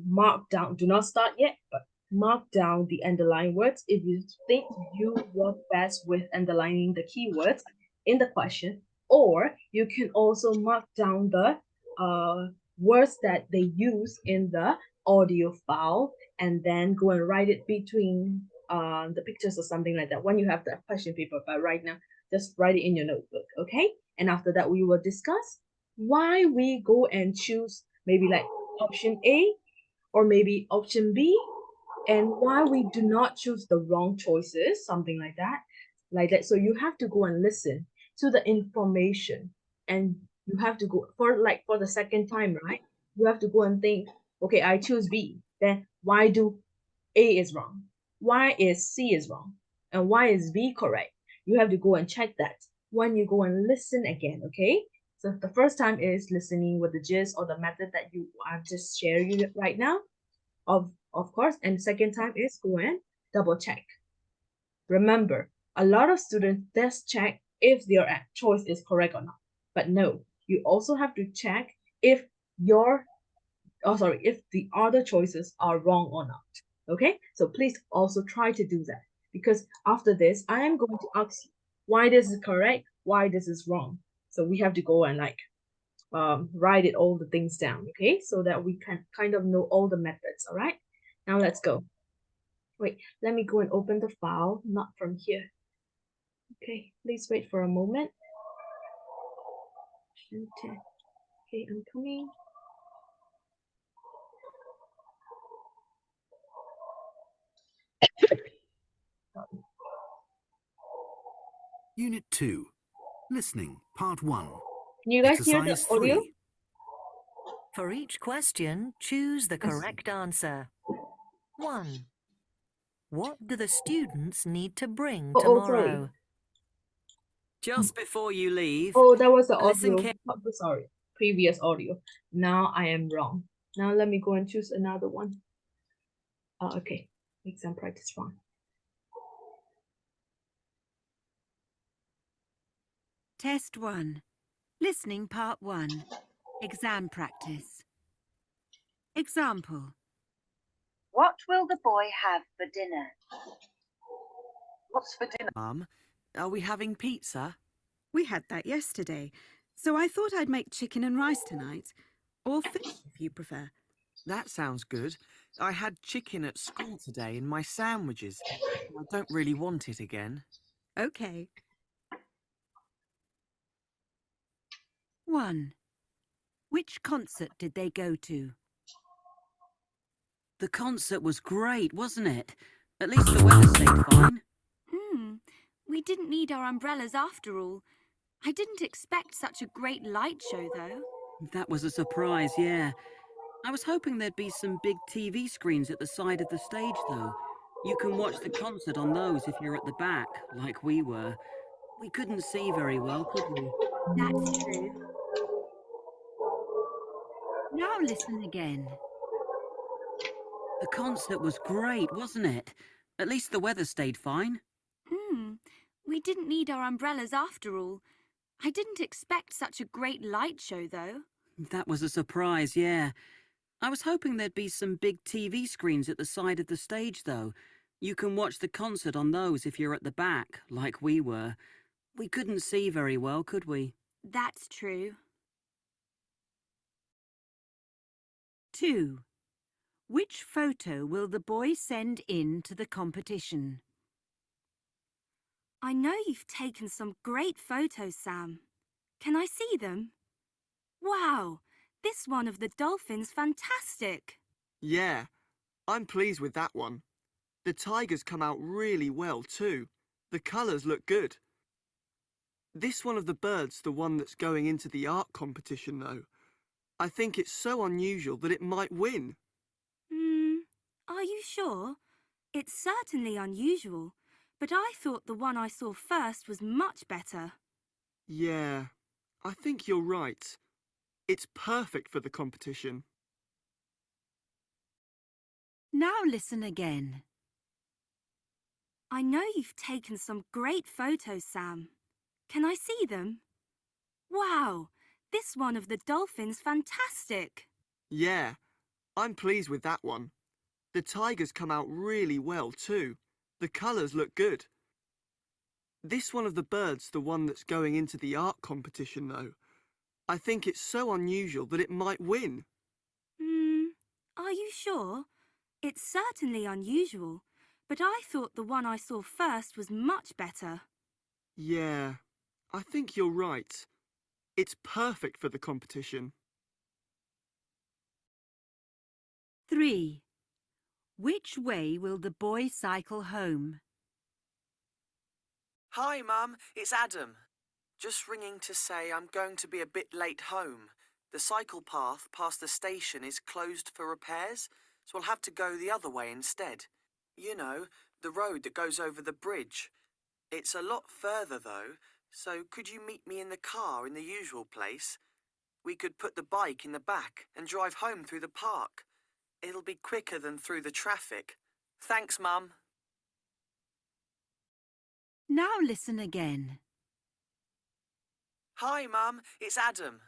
[SPEAKER 2] mark down, do not start yet, but mark down the underlined words if you think you work best with underlining the keywords in the question, or you can also mark down the words that they use in the audio file and then go and write it between the pictures or something like that when you have the question paper. But right now, just write it in your notebook, okay? And after that, we will discuss why we go and choose maybe like option A or maybe option B, and why we do not choose the wrong choices, something like that. So you have to go and listen to the information, and you have to go for the second time, right? You have to go and think, okay, I choose B, then why do A is wrong? Why is C is wrong? And why is B correct? You have to go and check that when you go and listen again, okay? So the first time is listening with the gist or the method that you I've just shared you right now, of course. And second time is go and double check. Remember, a lot of students just check if their choice is correct or not. But no, you also have to check if if the other choices are wrong or not. Okay, so please also try to do that, because after this I am going to ask you why this is correct, why this is wrong. So we have to go and write it all the things down, okay, so that we can kind of know all the methods. All right, now let's go. Wait, let me go and open the file, not from here. Okay, please wait for a moment. Okay, I'm coming.
[SPEAKER 4] Unit 2. Listening, Part 1.
[SPEAKER 2] Can you guys hear the
[SPEAKER 4] Exercise
[SPEAKER 2] audio?
[SPEAKER 4] 3.
[SPEAKER 5] For each question, choose the correct answer. 1. What do the students need to bring
[SPEAKER 2] Oh, sorry.
[SPEAKER 5] tomorrow?
[SPEAKER 6] Just before you leave,
[SPEAKER 2] Oh, that was the
[SPEAKER 6] listen
[SPEAKER 2] audio.
[SPEAKER 6] carefully.
[SPEAKER 2] Oh, sorry, previous audio. Now I am wrong. Now let me go and choose another one. Okay, exam practice wrong.
[SPEAKER 14] Test 1. Listening Part 1. Exam practice. Example.
[SPEAKER 15] What will the boy have for dinner? What's for dinner?
[SPEAKER 11] Mum, are we having pizza?
[SPEAKER 12] We had that yesterday, so I thought I'd make chicken and rice tonight. Or fish, if you prefer.
[SPEAKER 11] That sounds good. I had chicken at school today in my sandwiches. I don't really want it again.
[SPEAKER 12] Okay.
[SPEAKER 14] 1. Which concert did they go to?
[SPEAKER 6] The concert was great, wasn't it? At least the weather stayed fine.
[SPEAKER 12] We didn't need our umbrellas after all. I didn't expect such a great light show, though.
[SPEAKER 6] That was a surprise, yeah. I was hoping there'd be some big TV screens at the side of the stage, though. You can watch the concert on those if you're at the back, like we were. We couldn't see very well, could we?
[SPEAKER 14] That's true. Now listen again.
[SPEAKER 6] The concert was great, wasn't it? At least the weather stayed fine.
[SPEAKER 12] We didn't need our umbrellas after all. I didn't expect such a great light show, though.
[SPEAKER 6] That was a surprise, yeah. I was hoping there'd be some big TV screens at the side of the stage, though. You can watch the concert on those if you're at the back, like we were. We couldn't see very well, could we?
[SPEAKER 12] That's true.
[SPEAKER 14] 2. Which photo will the boy send in to the competition?
[SPEAKER 12] I know you've taken some great photos, Sam. Can I see them? Wow, this one of the dolphins, fantastic.
[SPEAKER 11] Yeah, I'm pleased with that one. The tigers come out really well too. The colours look good. This one of the birds, the one that's going into the art competition though. I think it's so unusual that it might win.
[SPEAKER 12] Are you sure? It's certainly unusual, but I thought the one I saw first was much better.
[SPEAKER 11] Yeah, I think you're right. It's perfect for the competition.
[SPEAKER 14] Now listen again.
[SPEAKER 12] I know you've taken some great photos, Sam. Can I see them? Wow, this one of the dolphins, fantastic.
[SPEAKER 11] Yeah, I'm pleased with that one. The tigers come out really well too. The colours look good. This one of the birds, the one that's going into the art competition though. I think it's so unusual that it might win.
[SPEAKER 12] Are you sure? It's certainly unusual, but I thought the one I saw first was much better.
[SPEAKER 11] Yeah, I think you're right. It's perfect for the competition.
[SPEAKER 14] 3. Which way will the boy cycle home?
[SPEAKER 16] Hi, Mum. It's Adam. Just ringing to say I'm going to be a bit late home. The cycle path past the station is closed for repairs, so I'll have to go the other way instead. You know, the the road that goes over the bridge. It's a lot further, though, so could you meet me in the car in the usual place? We could put the bike in the back and drive home through the park. It'll be quicker than through the traffic. Thanks, Mum.
[SPEAKER 14] Now listen again.
[SPEAKER 16] Hi, Mum. It's Adam.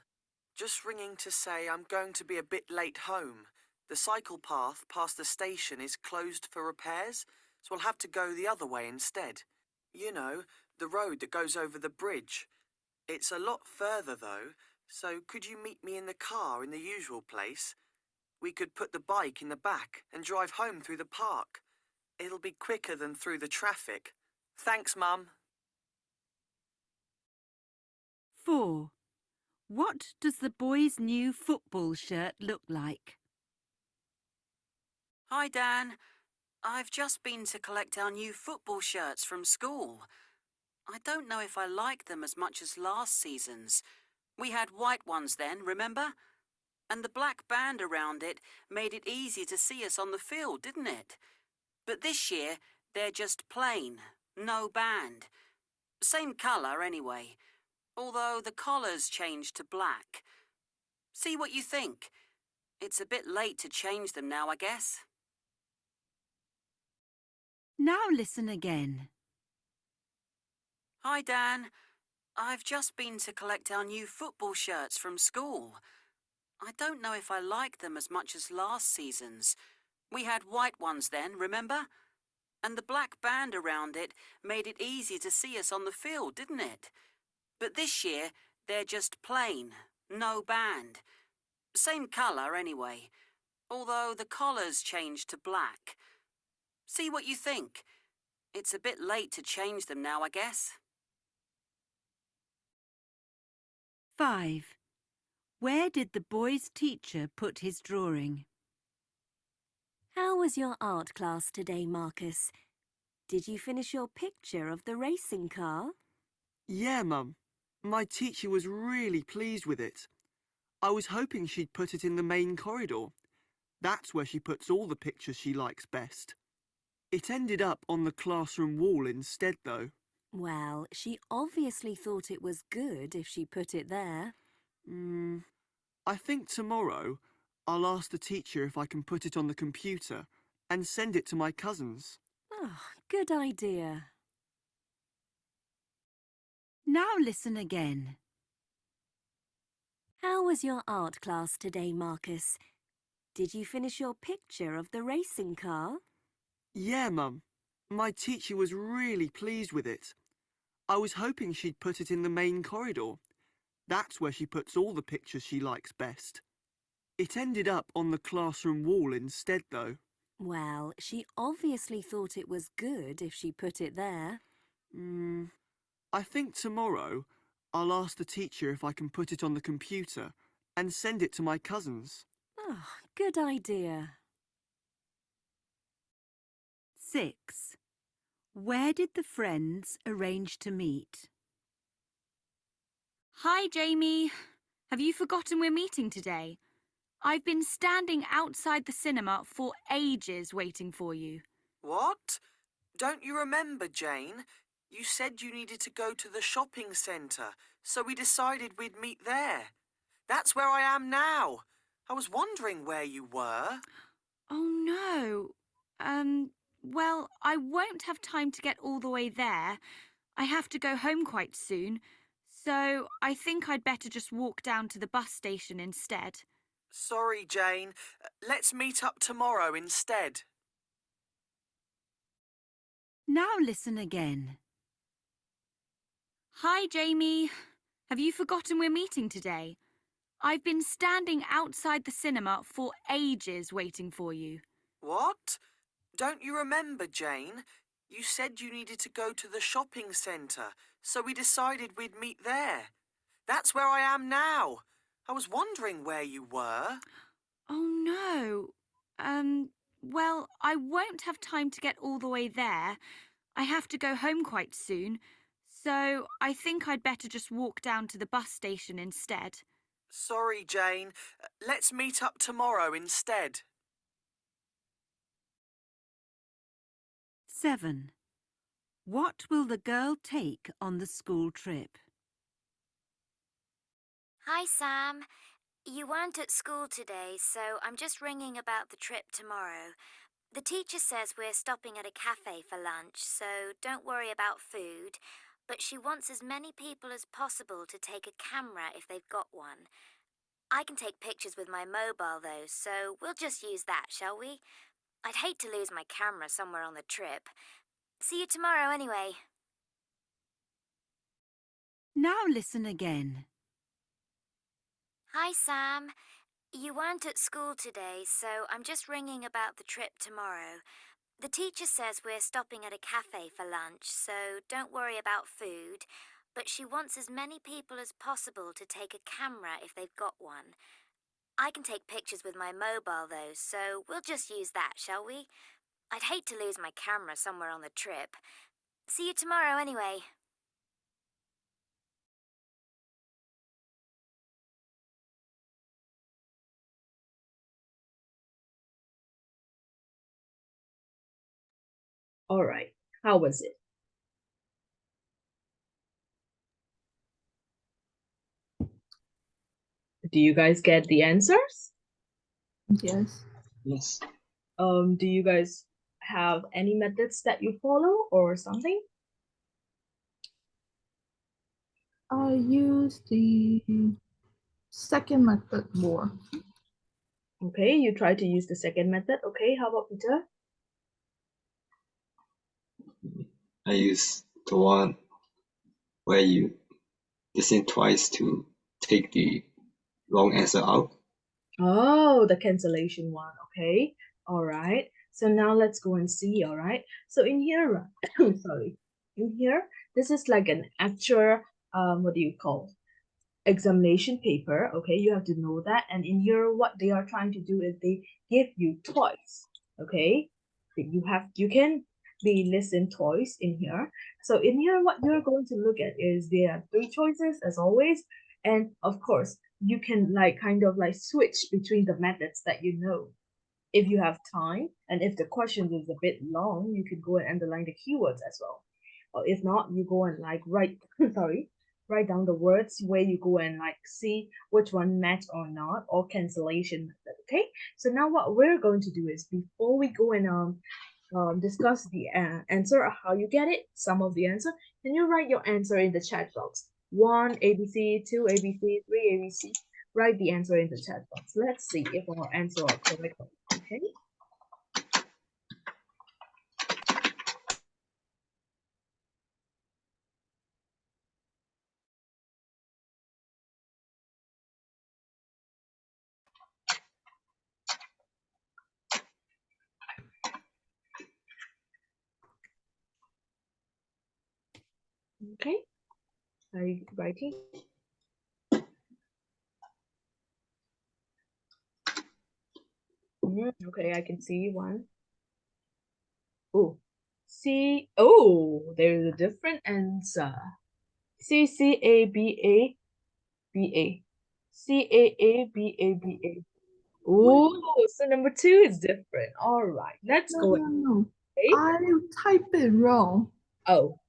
[SPEAKER 16] Just ringing to say I'm going to be a bit late home. The cycle path past the station is closed for repairs, so I'll have to go the other way instead. You know, the road that goes over the bridge. It's a lot further, though, so could you meet me in the car in the usual place? We could put the bike in the back and drive home through the park. It'll be quicker than through the traffic. Thanks, Mum.
[SPEAKER 14] 4. What does the boy's new football shirt look like?
[SPEAKER 6] Hi, Dan. I've just been to collect our new football shirts from school. I don't know if I like them as much as last season's. We had white ones then, remember? And the black band around it made it easy to see us on the field, didn't it? But this year, they're just plain, no band. Same colour anyway, although the collar's changed to black. See what you think. It's a bit late to change them now, I guess.
[SPEAKER 14] Now listen again.
[SPEAKER 6] Hi, Dan. I've just been to collect our new football shirts from school. I don't know if I like them as much as last season's. We had white ones then, remember? And the black band around it made it easy to see us on the field, didn't it? But this year, they're just plain, no band. Same colour anyway, although the collar's changed to black. See what you think. It's a bit late to change them now, I guess.
[SPEAKER 14] 5. Where did the boy's teacher put his drawing?
[SPEAKER 17] How was your art class today, Marcus? Did you finish your picture of the racing car?
[SPEAKER 11] Yeah, Mum. My teacher was really pleased with it. I was hoping she'd put it in the main corridor. That's where she puts all the pictures she likes best. It ended up on the classroom wall instead, though.
[SPEAKER 17] Well, she obviously thought it was good if she put it there.
[SPEAKER 11] I think tomorrow I'll ask the teacher if I can put it on the computer and send it to my cousins.
[SPEAKER 17] Oh, good idea.
[SPEAKER 14] Now listen again.
[SPEAKER 17] How was your art class today, Marcus? Did you finish your picture of the racing car?
[SPEAKER 11] Yeah, Mum. My teacher was really pleased with it. I was hoping she'd put it in the main corridor. That's where she puts all the pictures she likes best. It ended up on the classroom wall instead, though.
[SPEAKER 17] Well, she obviously thought it was good if she put it there.
[SPEAKER 11] I think tomorrow I'll ask the teacher if I can put it on the computer and send it to my cousins.
[SPEAKER 17] Oh, good idea.
[SPEAKER 14] 6. Where did the friends arrange to meet?
[SPEAKER 12] Hi, Jamie. Have you forgotten we're meeting today? I've been standing outside the cinema for ages waiting for you.
[SPEAKER 16] What? Don't you remember, Jane? You said you needed to go to the shopping centre, so we decided we'd meet there. That's where I am now. I was wondering where you were.
[SPEAKER 12] Oh, no. Well, I won't have time to get all the way there. I have to go home quite soon, so I think I'd better just walk down to the bus station instead.
[SPEAKER 16] Sorry, Jane. Let's meet up tomorrow instead.
[SPEAKER 14] Now listen again.
[SPEAKER 12] Hi, Jamie. Have you forgotten we're meeting today? I've been standing outside the cinema for ages waiting for you.
[SPEAKER 16] What? Don't you remember, Jane? You said you needed to go to the shopping centre, so we decided we'd meet there. That's where I am now. I was wondering where you were.
[SPEAKER 12] Oh, no. Well, I won't have time to get all the way there. I have to go home quite soon, so I think I'd better just walk down to the bus station instead.
[SPEAKER 16] Sorry, Jane. Let's meet up tomorrow instead.
[SPEAKER 14] 7. What will the girl take on the school trip?
[SPEAKER 8] Hi, Sam. You weren't at school today, so I'm just ringing about the trip tomorrow. The teacher says we're stopping at a cafe for lunch, so don't worry about food. But she wants as many people as possible to take a camera if they've got one. I can take pictures with my mobile, though, so we'll just use that, shall we? I'd hate to lose my camera somewhere on the trip. See you tomorrow anyway.
[SPEAKER 14] Now listen again.
[SPEAKER 8] Hi, Sam. You weren't at school today, so I'm just ringing about the trip tomorrow. The teacher says we're stopping at a cafe for lunch, so don't worry about food. But she wants as many people as possible to take a camera if they've got one. I can take pictures with my mobile, though, so we'll just use that, shall we? I'd hate to lose my camera somewhere on the trip. See you tomorrow anyway.
[SPEAKER 2] All right. How was it? Do you guys get the answers?
[SPEAKER 1] Yes.
[SPEAKER 3] Yes.
[SPEAKER 2] Do you guys have any methods that you follow or something?
[SPEAKER 1] I use the second method more.
[SPEAKER 2] Okay, you try to use the second method. Okay, how about Peter?
[SPEAKER 3] I use the one where you listen twice to take the wrong answer out.
[SPEAKER 2] Oh, the cancellation one. Okay. All right. So now let's go and see. All right. So in here, sorry, in here, this is like an actual, what do you call? Examination paper. Okay, you have to know that. And in here, what they are trying to do is they give you twice. Okay, you can be listen twice in here. So in here, what you're going to look at is there are three choices as always, and of course you can like kind of like switch between the methods that you know. If you have time, and if the question is a bit long, you can go and underline the keywords as well. Or if not, you go and like write write down the words where you go and like see which one match or not, or cancellation method. Okay, so now what we're going to do is before we go and discuss the answer or how you get it, some of the answer, can you write your answer in the chat box? 1 ABC, 2 ABC, 3 ABC. Write the answer in the chat box. Let's see if our answer are correct. Okay. Okay. Are you writing? Okay, I can see one. Oh, C. Oh, there is a different answer. C C A B A B A. C A A B A B A. Oh, so number 2 is different. All right, let's go.
[SPEAKER 1] No.
[SPEAKER 2] Okay.
[SPEAKER 1] I typed it wrong.
[SPEAKER 2] Oh.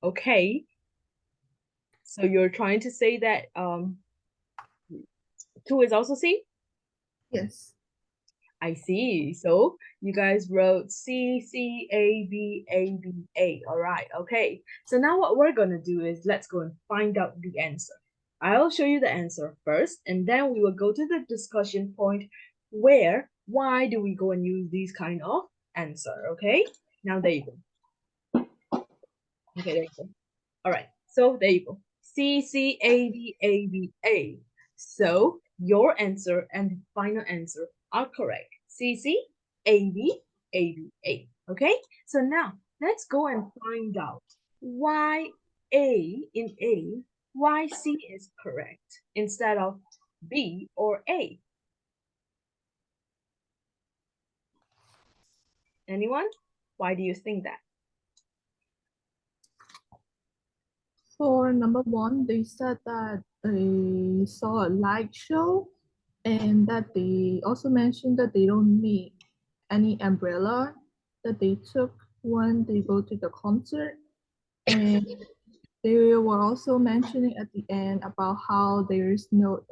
[SPEAKER 2] Okay. So you're trying to say that 2 is also C?
[SPEAKER 1] Yes.
[SPEAKER 2] I see. So you guys wrote C C A B A B A. All right. Okay. So now what we're gonna do is let's go and find out the answer. I'll show you the answer first, and then we will go to the discussion point where why do we go and use these kind of answer. Okay. Now there you go. Okay, there you go. All right. So there you go. C C A B A B A. So your answer and the final answer are correct. C C A B A B A. Okay? So now let's go and find out why why C is correct instead of B or A. Anyone? Why do you think that?
[SPEAKER 1] For number 1, they said that they saw a light show and that they also mentioned that they don't need any umbrella that they took when they go to the concert. And they were also mentioning at the end about how there's no,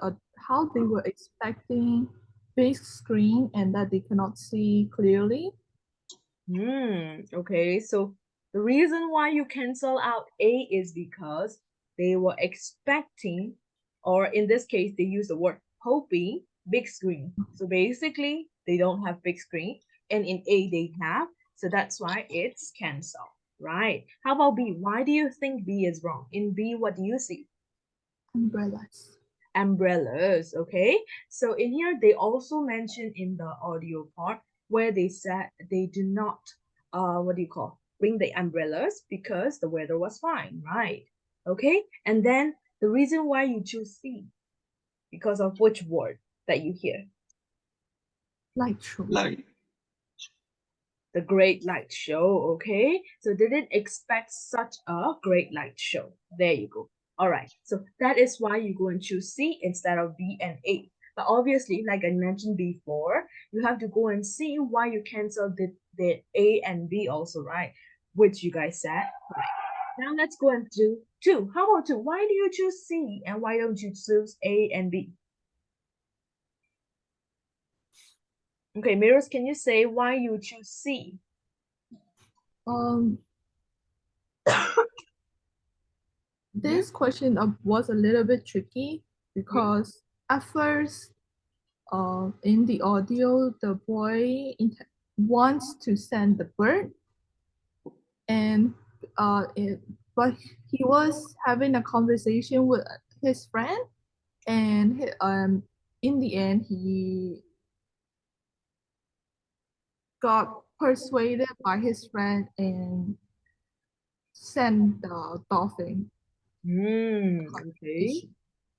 [SPEAKER 1] how they were expecting big screen and that they cannot see clearly.
[SPEAKER 2] Okay, so the reason why you cancel out A is because they were expecting, or in this case, they use the word hoping, big screen. So basically, they don't have big screen, and in A they have, so that's why it's cancelled, right? How about B? Why do you think B is wrong? In B, what do you see?
[SPEAKER 1] Umbrellas.
[SPEAKER 2] Umbrellas, okay? So in here, they also mentioned in the audio part where they said they do not, bring the umbrellas because the weather was fine, right? Okay, and then the reason why you choose C, because of which word that you hear?
[SPEAKER 1] Light show.
[SPEAKER 3] Light.
[SPEAKER 2] The great light show, okay? So they didn't expect such a great light show. There you go. All right, so that is why you go and choose C instead of B and A. But obviously, like I mentioned before, you have to go and see why you canceled the A and B also, right? Which you guys said, right? Now let's go and do 2. How about 2? Why do you choose C and why don't you choose A and B? Okay, Mirrors, can you say why you choose C?
[SPEAKER 1] This question was a little bit tricky because at first, in the audio, the boy wants to send the bird, and but he was having a conversation with his friend, and in the end, he got persuaded by his friend and sent the dolphin.
[SPEAKER 2] Okay.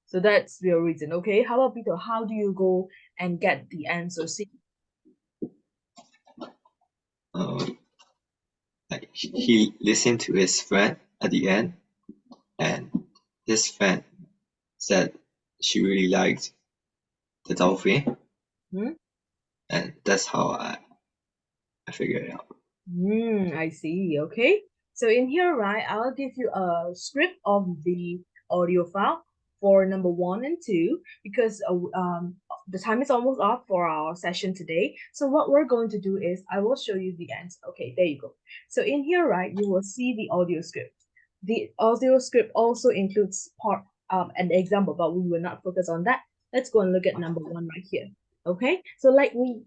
[SPEAKER 2] So that's your reason. Okay. How about Peter? How do you go and get the answer C?
[SPEAKER 3] Like he listened to his friend at the end, and his friend said she really liked the dolphin, and that's how I figured it out.
[SPEAKER 2] I see. Okay. So in here, right, I'll give you a script of the audio file for number 1 and 2 because the time is almost up for our session today. So what we're going to do is I will show you the answer. Okay, there you go. So in here, right, you will see the audio script. The audio script also includes an example, but we will not focus on that. Let's go and look at number 1 right here. Okay, so like we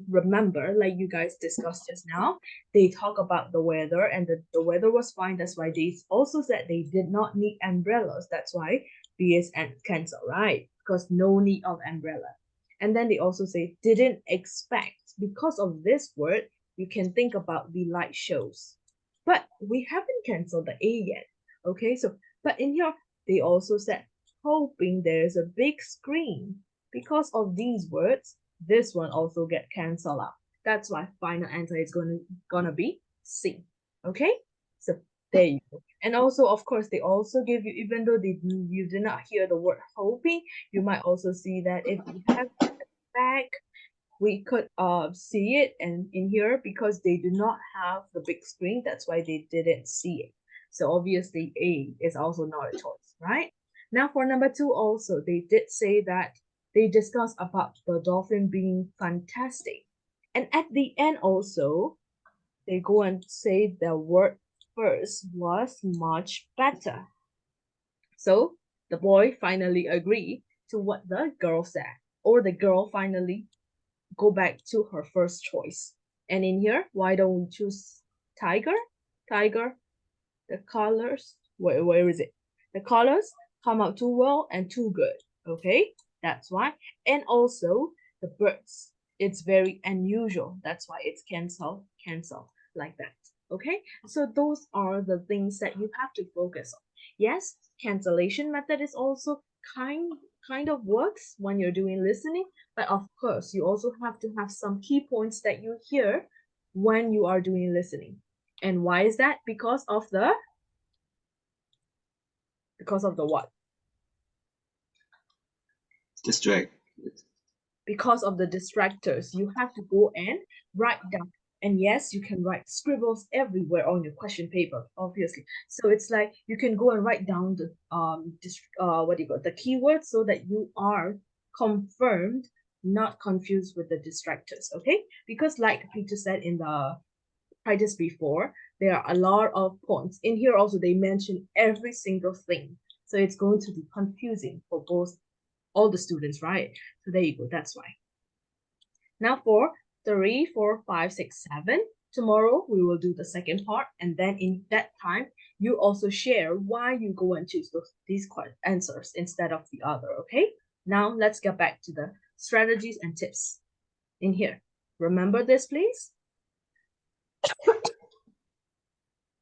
[SPEAKER 2] remember, like you guys discussed just now, they talk about the weather and the weather was fine. That's why they also said they did not need umbrellas. That's why B is cancel, right? Because no need of umbrella. And then they also say didn't expect. Because of this word, you can think about the light shows. But we haven't canceled the A yet. Okay, so but in here they also said hoping there's a big screen. Because of these words, this one also get cancelled out. That's why final answer is gonna be C. Okay, so there you go. And also, of course, they also give you, even though you did not hear the word hoping, you might also see that if we have the back, we could see it and in here because they do not have the big screen. That's why they didn't see it. So obviously A is also not a choice, right? Now for number 2 also, they did say that they discussed about the dolphin being fantastic. And at the end also, they go and say the word first was much better. So the boy finally agreed to what the girl said, or the girl finally go back to her first choice. And in here, why don't we choose tiger? Tiger, the colors, where is it? The colors come out too well and too good. Okay, that's why. And also the birds, it's very unusual. That's why it's cancel like that. Okay, so those are the things that you have to focus on. Yes, cancellation method is also kind of works when you're doing listening, but of course you also have to have some key points that you hear when you are doing listening. And why is that? Because of the what?
[SPEAKER 3] Distract.
[SPEAKER 2] because of the distractors, you have to go and write down. And yes, you can write scribbles everywhere on your question paper, obviously. So it's like you can go and write down the the keywords so that you are confirmed, not confused with the distractors. Okay, because like Peter said in the practice before, there are a lot of points in here. Also, they mention every single thing, so it's going to be confusing for all the students, right? So there you go. That's why. Now for 3, 4, 5, 6, 7. Tomorrow we will do the second part, and then in that time you also share why you go and choose these answers instead of the other. Okay. Now let's get back to the strategies and tips in here. Remember this, please.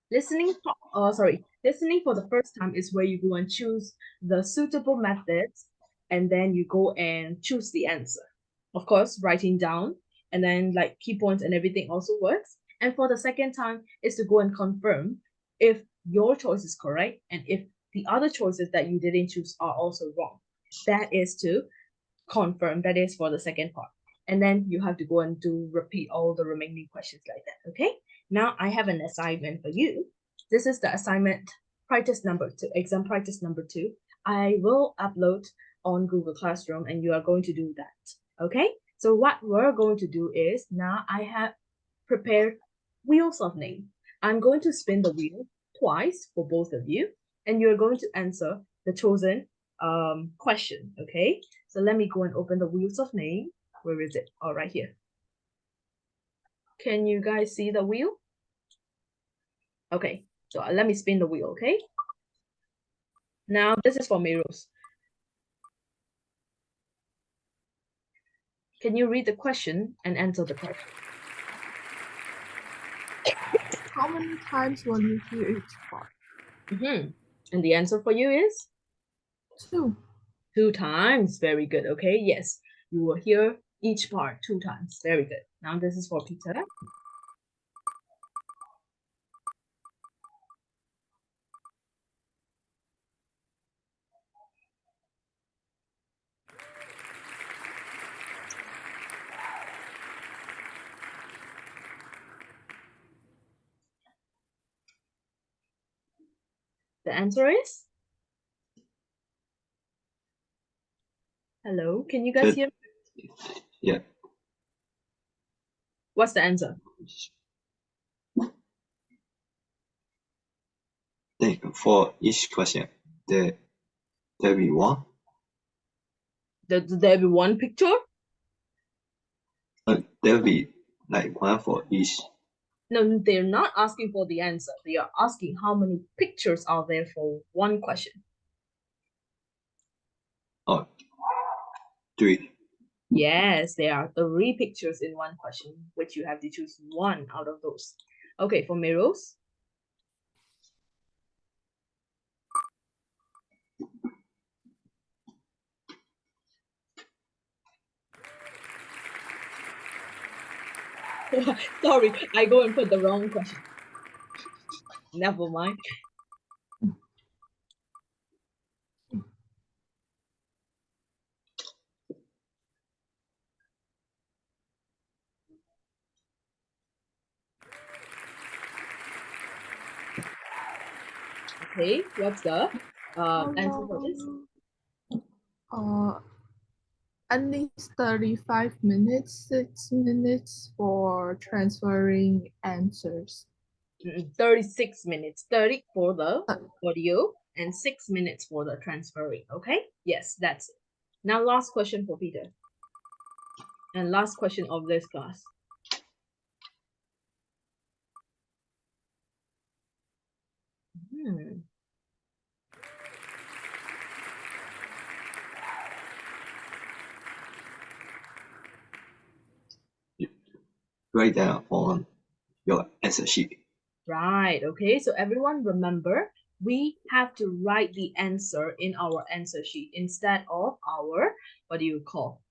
[SPEAKER 2] Listening for the first time is where you go and choose the suitable methods, and then you go and choose the answer. Of course, writing down and then like key points and everything also works. And for the second time is to go and confirm if your choice is correct and if the other choices that you didn't choose are also wrong. That is to confirm. That is for the second part. And then you have to go and repeat all the remaining questions like that. Okay. Now I have an assignment for you. This is the assignment practice number 2, exam practice number 2. I will upload on Google Classroom and you are going to do that. Okay. So what we're going to do is, now I have prepared wheels of name. I'm going to spin the wheel twice for both of you, and you're going to answer the chosen question. Okay. So let me go and open the wheels of name. Where is it? Oh, right here. Can you guys see the wheel? Okay, so let me spin the wheel, okay? Now this is for Meros. Can you read the question and answer the question?
[SPEAKER 1] How many times will you hear each part?
[SPEAKER 2] And the answer for you is?
[SPEAKER 1] 2.
[SPEAKER 2] 2 times. Very good. Okay, yes. You will hear each part 2 times. Very good. Now this is for Peter. The answer is? Hello, can you guys hear me?
[SPEAKER 3] Yeah.
[SPEAKER 2] What's the answer?
[SPEAKER 3] For each question, there'll be one.
[SPEAKER 2] There'll be one picture?
[SPEAKER 3] There'll be like one for each.
[SPEAKER 2] No, they're not asking for the answer. They are asking how many pictures are there for one question.
[SPEAKER 3] Oh, 3.
[SPEAKER 2] Yes, there are 3 pictures in one question, which you have to choose one out of those. Okay, for Meros. Sorry, I go and put the wrong question. Never mind. Okay, what's the answer for this?
[SPEAKER 1] At least 35 minutes, 6 minutes for transferring answers.
[SPEAKER 2] 36 minutes. 30 for the audio and 6 minutes for the transferring. Okay? Yes, that's it. Now last question for Peter. And last question of this class.
[SPEAKER 3] Write down on your answer sheet.
[SPEAKER 2] Right, okay, so everyone remember, we have to write the answer in our answer sheet instead of our, what do you call,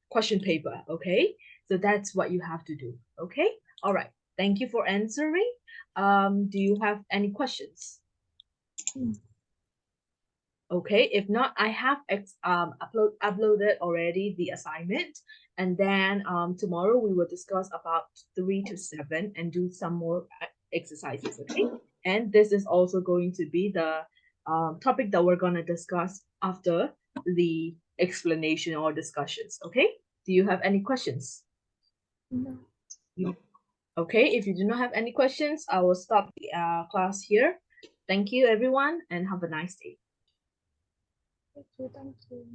[SPEAKER 2] question paper, okay? So that's what you have to do, okay? All right, thank you for answering. Do you have any questions? Okay, if not, I have uploaded already the assignment, and then tomorrow we will discuss about 3 to 7 and do some more exercises. Okay, and this is also going to be the topic that we're gonna discuss after the explanation or discussions. Okay, do you have any questions?
[SPEAKER 1] No.
[SPEAKER 2] No. Okay, if you do not have any questions, I will stop the class here. Thank you, everyone, and have a nice day.
[SPEAKER 1] Thank you.